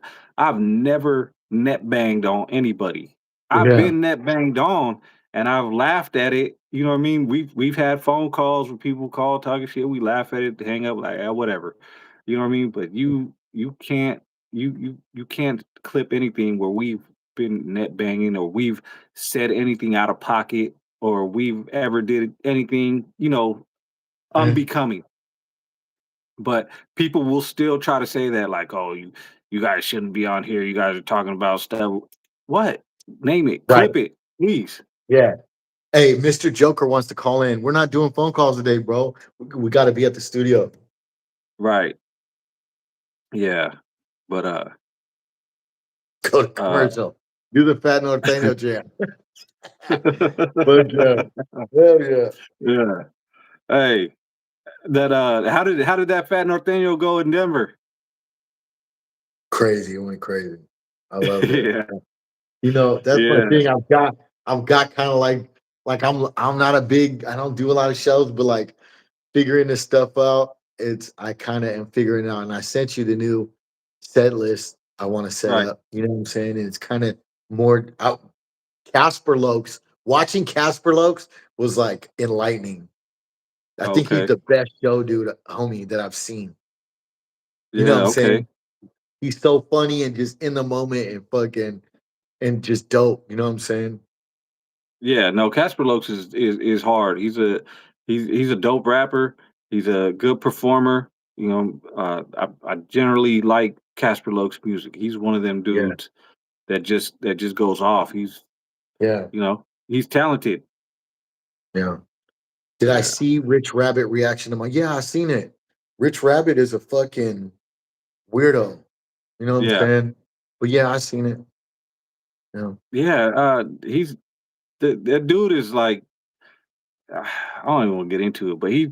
never net banged on anybody. I've Yeah. been net banged on, and I've laughed at it. You know what I mean? We've had phone calls where people call talking shit. We laugh at it, hang up like whatever. You know what I mean? But you can't you can't clip anything where we've been net banging or we've said anything out of pocket or we've ever did anything Mhm. unbecoming. But people will still try to say that like, oh, you guys shouldn't be on here. You guys are talking about stuff. What? Name it. Right. Clip it, please. Yeah. Hey, Mr. Joker wants to call in. We're not doing phone calls today, bro. We got to be at the studio. Right. Yeah. But Go to uh commercial. Do the Fat Norteño jam. But hell yeah. yeah. Hey, that how did that fat Norteño go in Denver? Crazy. It went crazy. I loved it. Yeah. That's my Yeah. thing. I've got kind of like I'm not a big, I don't do a lot of shows, but like figuring this stuff out, I kind of am figuring it out. And I sent you the new set list I want to set Right. up. You know what I'm saying? And it's kind of more out. Casper Lokes, watching Casper Lokes was like enlightening. I think he's Okay. the best show dude, homie, that I've seen. You know what Yeah, I'm okay. saying? He's so funny and just in the moment and fucking and just dope. You know what I'm saying? Yeah, no, Casper Lokes is hard. He's a dope rapper. He's a good performer. I generally like Casper Lokes music. He's one of them Yeah, dudes that just goes off. yeah, He's talented. yeah. Did I Yeah. see Rich Rabbit reaction? I'm like, yeah, I seen it. Rich Rabbit is a fucking weirdo. You know what I'm Yeah. saying? But yeah, I seen it. Yeah. Yeah, he's that dude is like I don't even want to get into it, but he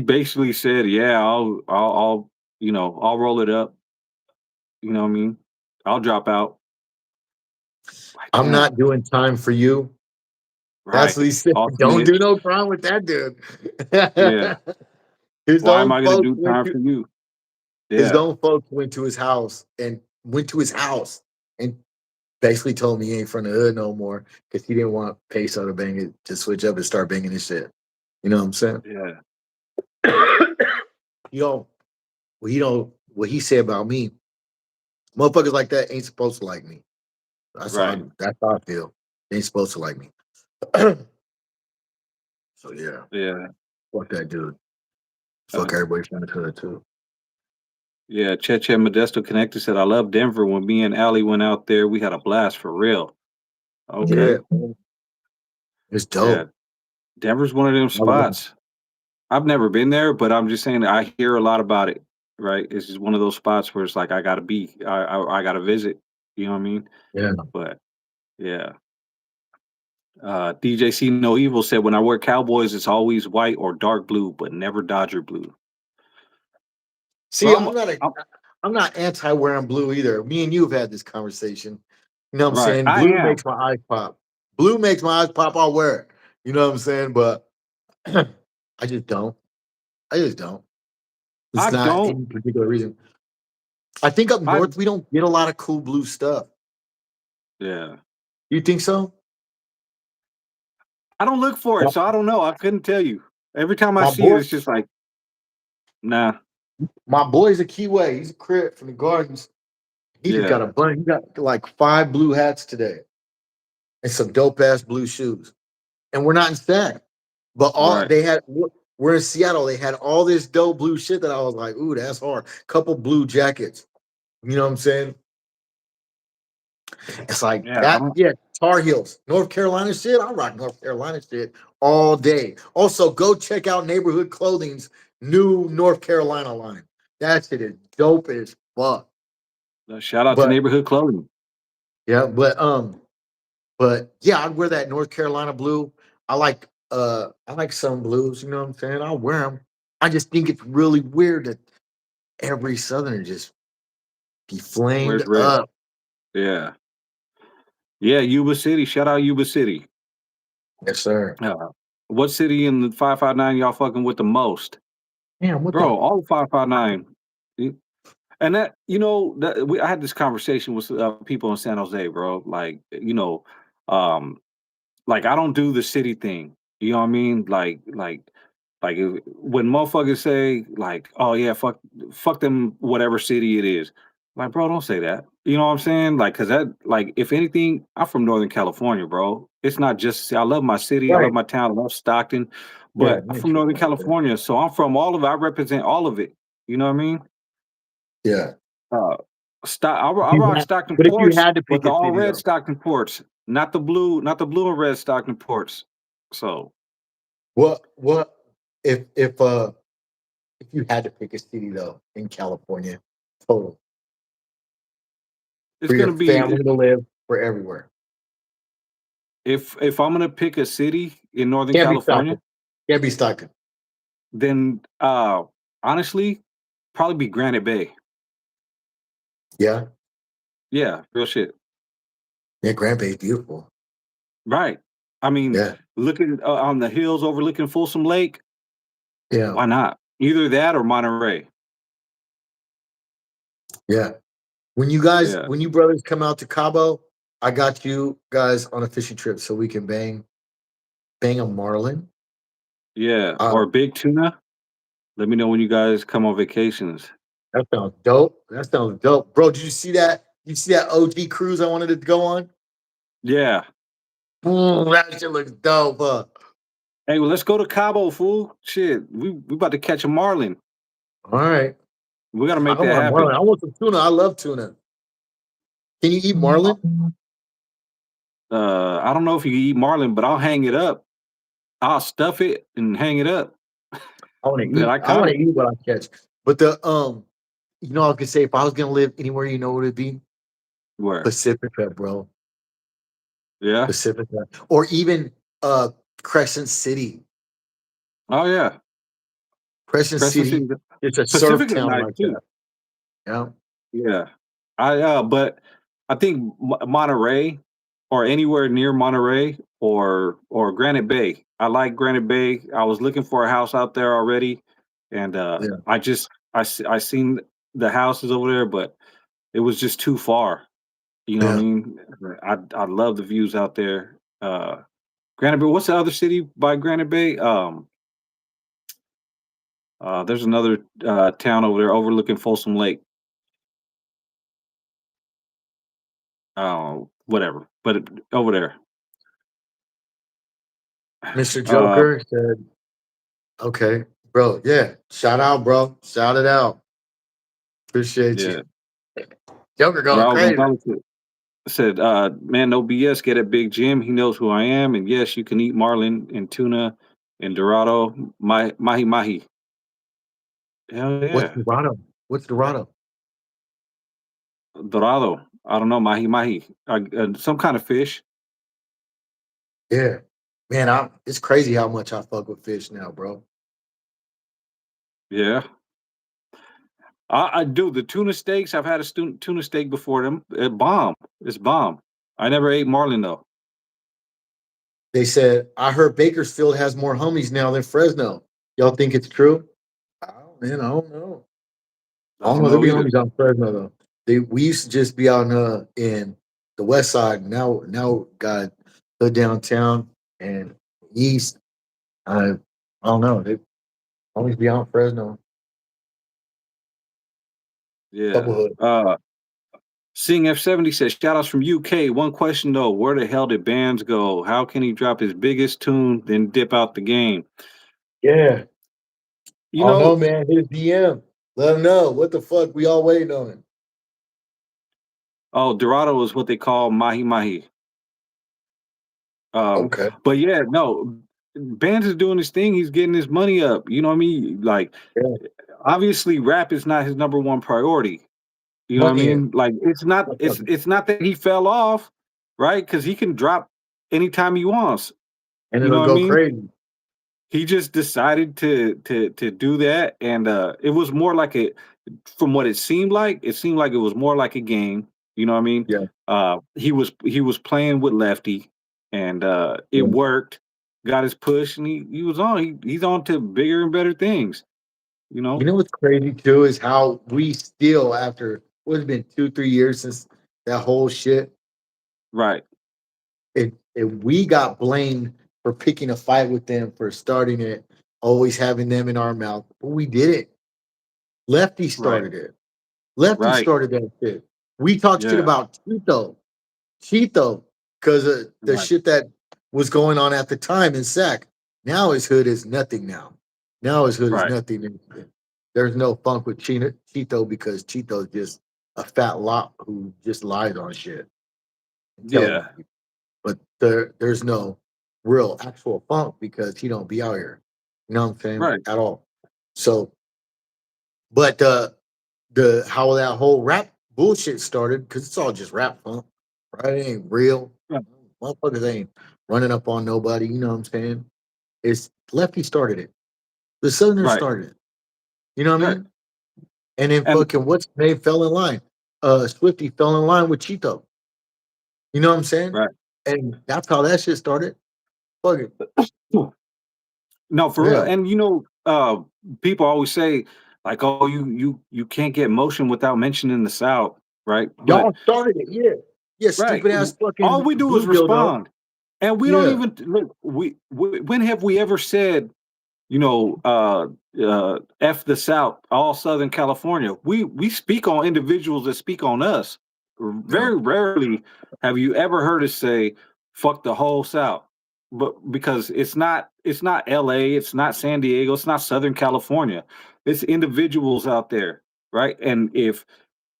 basically said, "Yeah, I'll roll it up." You know what I mean? I'll drop out. Like, I'm damn. not doing time for you. That's what he Right. said. All Don't do snitch. no crime with that dude. Yeah. His Why am own I gonna folks do went time to for you? his Yeah. own folks went to his house and basically told me he ain't from the hood no more because he didn't want Peso to bang it to switch up and start banging his shit. You know what I'm saying? Yeah. Yo, what he said about me. Motherfuckers like that ain't supposed to like me. Right. That's how I feel. They ain't supposed to like me. So yeah, Yeah. fuck that dude. Uh, Fuck everybody from the hood too. yeah. Cheche Modesto Connected said, I love Denver. When me and Allie went out there, we had a blast for real. Yeah, Okay. it's Yeah. dope. Denver's one of them I love it. spots. I've never been there, but I'm just saying that I hear a lot about it. Right. It's just one of those spots where it's like I gotta be. I gotta visit. You know what I mean? Yeah. But yeah. DJC No Evil said, when I wear Cowboys, it's always white or dark blue, but never Dodger blue. See, Bro, I'm I'm not anti wearing blue either. Me and you have had this conversation. You know what I'm right. saying? I Blue am. makes my eyes pop. Blue makes my eyes pop. I'll wear it. You know what I'm saying? But I just don't. I just don't. It's I not don't. any particular reason. I think up I north we don't get a lot of cool blue stuff. yeah. You think so? I don't look for it, My, so I don't know. I couldn't tell you. Every time I my see it, boy, it's just like, nah. my boy's a Keyway. He's a crip from the gardens. He just got Yeah. a bunch. He got like 5 blue hats today and some dope ass blue shoes. And we're not in Staten. But all Right. they had, we're in Seattle. They had all this dope blue shit that I was like, ooh, that's hard. Couple blue jackets. You know what I'm saying? It's like Yeah. I that. don't Yeah, Tar Heels, North Carolina shit. I rock North Carolina shit all day. Also, go check out Neighborhood Clothing's new North Carolina line. That shit is dope as fuck. shout out to But Neighborhood Clothing. yeah, but yeah, I'd wear that North Carolina blue. I like some blues. You know what I'm saying? I'll wear them. I just think it's really weird that every Southerner just be flamed Where's red? up. Yeah. Yeah, Yuba City. Shout out Yuba City. Yes, sir. What city in the 559 y'all fucking with the most? Damn, what the Bro, all 559. And that, I had this conversation with people in San Jose, bro. Like, um, like I don't do the city thing. You know what I mean? Like when motherfuckers say like, "Oh yeah, fuck them, whatever city it is." Like, bro, don't say that. You know what I'm saying? Like, cause that, like, if anything, I'm from Northern California, bro. It's not just I love my city, I love right? my town, I love Stockton, Yeah, but I'm me from too, Northern man. California, so I'm from all of it. I represent all of it. You know what I mean? Yeah. Uh, I If you rock had- Stockton But if you ports, had to but pick the a all city red though, Stockton ports, not the blue and red Stockton ports. So what if you had to pick a city though in California, total it's for your gonna be family to live, for everywhere. if I'm gonna pick a city in Northern Can't be California, Stockton. Can't be Stockton. then honestly, probably be Granite Bay. Yeah. Yeah, real shit. Yeah, Grand Bay is beautiful. Right. I mean, Yeah. looking on the hills overlooking Folsom Lake, Yeah. why not? Either that or Monterey. Yeah. Yeah. When you brothers come out to Cabo, I got you guys on a fishing trip so we can bang a marlin. Yeah. Uh, Or big tuna. Let me know when you guys come on vacations. that sounds dope. That sounds dope. Bro, did you see that? You see that OG cruise I wanted to go on? Yeah. That shit looks dope, huh? Hey, well, let's go to Cabo, fool. Shit, we about to catch a marlin. All right. We got to I make don't that want a marlin. happen. I want some tuna. I love tuna. Can you eat marlin? I don't know if you can eat marlin, but I'll hang it up. I'll stuff it and hang it up. That I I caught want it. to eat what I catch. But I was gonna say if I was gonna live anywhere, you know what it'd be? Where? Pacifica, bro. Yeah. Pacifica. Or even Crescent City. Oh yeah. Crescent Crescent City. City. It's a surf Pacific is town nice like too. that. Yeah. Yeah. But I think Monterey or anywhere near Monterey or Granite Bay. I like Granite Bay. I was looking for a house out there already, and Yeah. I seen the houses over there, but it was just too far. You know what I Yeah. mean? I love the views out there. Granite Bay. What's the other city by Granite Bay? There's another town over there overlooking Folsom Lake. Whatever, but over there. Mr. Uh, Joker said, okay, bro. Yeah. Shout out, bro. Shout it out. Appreciate yeah. you. Joker going Raul crazy. Gonzalez said, "Man, no BS. Get at Big Jim. He knows who I am, and yes, you can eat marlin and tuna and dorado, mahi mahi. Hell What's yeah, Dorado? What's Dorado? dorado. I don't know mahi mahi. Some kind of fish. Yeah. Man, it's crazy how much I fuck with fish now, bro. Yeah, I do the tuna steaks. I've had a tuna steak before. Them bomb. It's bomb. I never ate marlin though. They said, I heard Bakersfield has more homies now than Fresno. Y'all think it's true? Man, I don't know. I I don't don't know. There know be either. homies on Fresno though. We used to just be out in the west side. Now got the downtown and east. I don't know. They always be out in Fresno. Yeah. Couple hood. Seeing F70 says, shout outs from UK. One question though, where the hell did bands go? How can he drop his biggest tune, then dip out the game? Yeah. You I don't know, know, man. Hit his DM. Let him know. What the fuck? We all waiting on him. Dorado is what they call Mahi Mahi. Um, Okay. but yeah, no, bands is doing his thing. He's getting his money up. You know what I mean? Like, Yeah. obviously, rap is not his number one priority. You know what I Money is. mean? Like, it's not that he fell off, right? Because he can drop anytime he wants. And You know it'll what I go mean? crazy. he just decided to do that, and it was more like a from what it seemed like it was more like a game. You know what I mean? Yeah, He was playing with Lefty, and it yeah. worked. Got his push, and he was on. He's on to bigger and better things. You You know? know what's crazy too is how we still, after what's been 2, 3 years since that whole shit, Right, we got blamed for picking a fight with them for starting it, always having them in our mouth. But we did it. Lefty right, started it. Lefty right. started that shit. We talked shit Yeah, about Cheeto, because of the right, shit that was going on at the time in Sac. Now his hood is nothing now. Now his hood is right. nothing. There's no funk with Cheeto because Cheeto's just a fat lot who just lies on shit and tells on Yeah, people. But there's no real actual funk because he don't be out here. You know what I'm saying? right. At all. So, but the how that whole rap bullshit started, because it's all just rap funk, right? It ain't real. Right, Motherfuckers ain't running up on nobody, you know what I'm saying? It's Lefty started it. The Southerners right, started it. You know what I right. mean? And then And fucking what's name fell in line. Swifty fell in line with Cheeto. You know what I'm saying? right. And that's how that shit started. Fuck it. No, for real. Yeah. And people always say like, "Oh, you can't get motion without mentioning the South," right? But Y'all started it, yeah. Yeah, right, stupid ass all fucking we do is bluegill though. respond, and we don't Yeah. even look. When have we ever said, you know, "F the South," all Southern California? We speak on individuals that speak on us. Yeah. Very rarely have you ever heard us say, "Fuck the whole South," but because it's not L.A., it's not San Diego, it's not Southern California. It's individuals out there, right? And if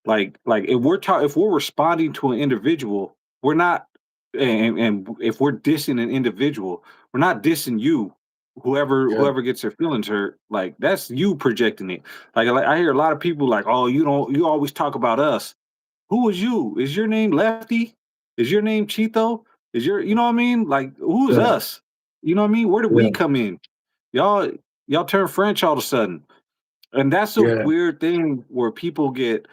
we're responding to an individual, we're not, and if we're dissing an individual, we're not dissing you. Whoever Yeah. whoever gets their feelings hurt, like that's you projecting it. Like I hear a lot of people like, "Oh, you always talk about us." Who is you? Is your name Lefty? Is your name Chito? You know what I mean? Like who is Yeah. us? You know what I mean? Where did we Yeah. come in? Y'all y'all turn French all of a sudden. And that's a Yeah. weird thing where people get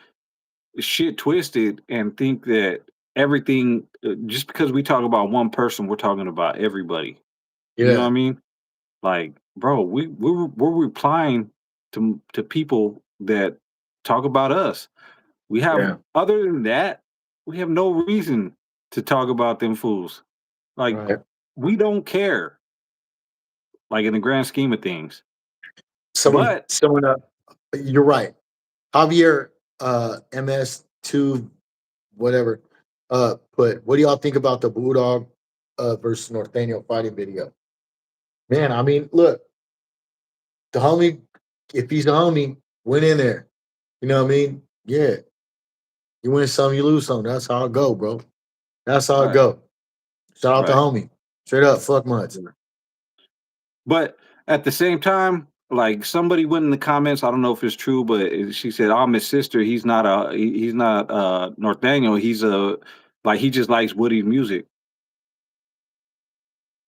shit twisted and think that everything just because we talk about one person, we're talking about everybody. You know what I Yeah. mean? Like, bro, we're replying to people that talk about us. We have Yeah. other than that, we have no reason to talk about them fools. Like, Right. we don't care. Like in the grand scheme of things. Someone But someone you're right. Javier MS2 whatever put, what do y'all think about the Bulldog versus Norteño fighting video? Man, I mean, look, the homie, if he's a homie, went in there. You know what I mean? Yeah. You win some, you lose some. That's how it go, bro. That's how it right, go. Shout out to right. homie. Straight up, fuck much. But at the same time, like somebody went in the comments, I don't know if it's true, but she said, "I'm his sister. He's not Norteño. He's a like he just likes Woody's music."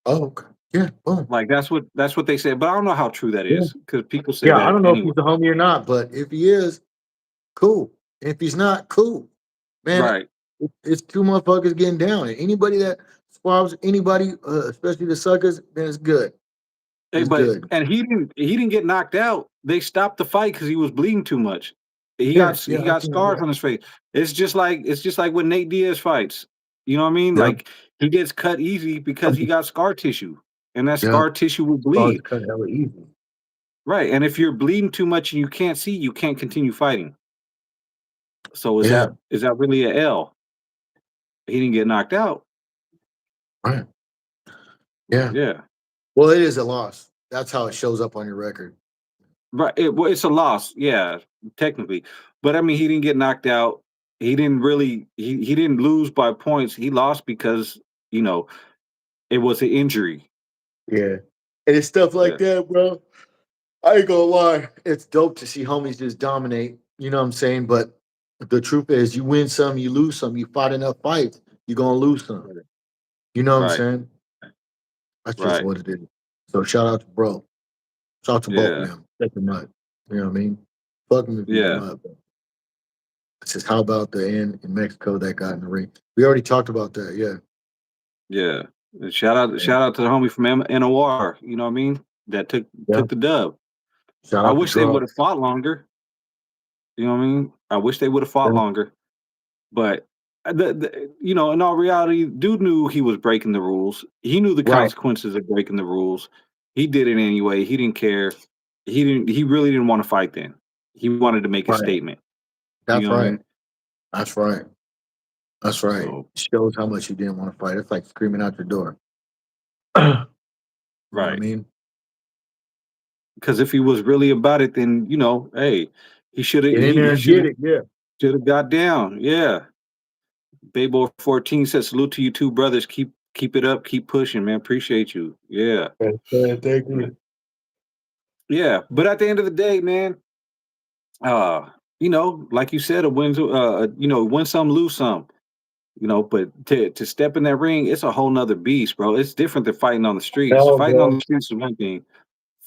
Oh, okay. Yeah, boom. Like that's what they said, but I don't know how true that Yeah. is because people say Yeah, I that don't know if anyway. he's a homie or not, but if he is, cool. If he's not, cool. Man, Right. it's two motherfuckers getting down. And anybody that swabs anybody, especially the suckers, then it's good. Hey, It's but good. and he didn't get knocked out. They stopped the fight because he was bleeding too much. He Yeah, got yeah, he I got seen it. scars on his face. It's just like when Nate Diaz fights. You know what I mean? Yeah, Like he gets cut easy because he got scar tissue, and that yeah. scar tissue will Scars bleed. cut hella easy. Right. And if you're bleeding too much and you can't see, you can't continue fighting. So is Yeah, that really a L? He didn't get knocked out. right. Yeah. Yeah. Well, it is a loss. That's how it shows up on your record. Right. Well, it's a loss. Yeah, technically. But I mean, he didn't get knocked out. He didn't lose by points. He lost because, you know, it was an injury. Yeah. And it's stuff like Yeah. that, bro. I ain't gonna lie. It's dope to see homies just dominate. You know what I'm saying? But the truth is, you win some, you lose some. You fight enough fights, you're gonna lose some. Right. You know what I'm Right. saying? That's just Right. what it is. So shout out to bro. Shout out to both of Yeah. them. Check them out. You know what I mean? Fuck them if you them Yeah. up. It says, how about the end in Mexico that got in the ring? We already talked about that. Yeah. Yeah. And shout out to the homie from NOR, you know what I mean? That Yeah. took the dub. Shout I out to wish they would Draw. have fought longer. You know what I mean? I wish they would have fought Yeah. longer. But in all reality, dude knew he was breaking the rules. He knew the Right. consequences of breaking the rules. He did it anyway. He didn't care. He really didn't want to fight then. He wanted to make a Right. statement. You That's know what I right. mean? That's right. That's right. So Shows how much you didn't want to fight. It's like screaming out your door. You know what I right. mean? Because if he was really about it, then hey, he should have Get in there he and should get have it. Yeah. should have got down. Yeah. Baybo 14 says salute to you two brothers. Keep it up. Keep pushing, man. Appreciate you. Yeah. Thank Yeah. you. Yeah. But at the end of the day, man, like you said, a wins win some, lose some. But to step in that ring, it's a whole nother beast, bro. It's different than fighting on the streets. No, Fighting on bro. the streets is one thing. We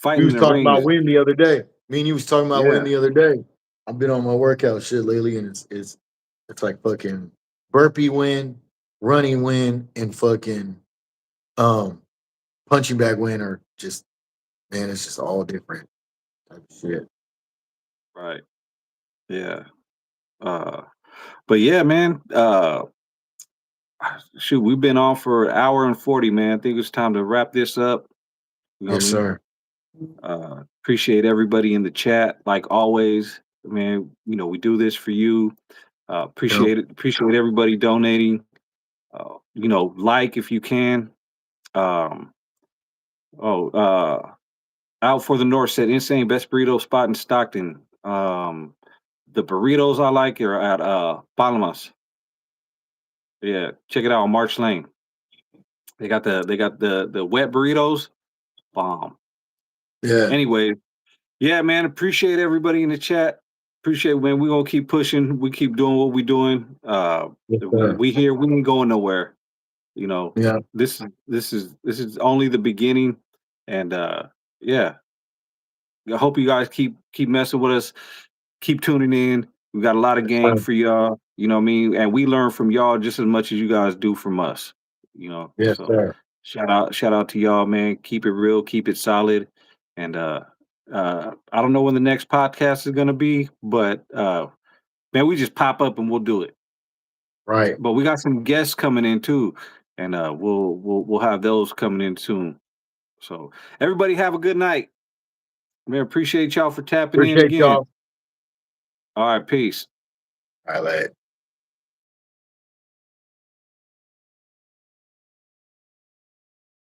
Fighting was in the talking ring about is win the other day. Me and you was talking about win yeah, the other day. I've been on my workout shit lately, and it's like fucking burpee win, running win, and fucking um punching bag win, or just man, it's just all different type of shit. right. Yeah. Uh but yeah, man. Shoot, we've been on for an hour and 40, man. I think it's time to wrap this up. You know what Yes, I mean? sir. Appreciate everybody in the chat, like always. Man, we do this for you. Yep. Appreciate everybody donating. Like if you can. Um, oh, Out for the North said insane best burrito spot in Stockton. The burritos I like are at Palomas. Yeah, check it out on March Lane. They got the wet burritos. Bomb. Yeah. Anyway, yeah, man. Appreciate everybody in the chat. Appreciate man. We're gonna keep pushing. We keep doing what we're doing. Yes, sir. We here. We ain't going nowhere. You know, Yeah. this is only the beginning. And yeah, I hope you guys keep messing with us. Keep tuning in. We got a lot of game for y'all. You know what I mean? And we learn from y'all just as much as you guys do from us. Yes, So sir. shout out to y'all, man. Keep it real, keep it solid. And I don't know when the next podcast is gonna be, but man, we just pop up and we'll do it. Right. But we got some guests coming in too, and we'll have those coming in soon. So everybody have a good night. Man, appreciate y'all for tapping in Appreciate again. y'all. All right, peace. All right, lad.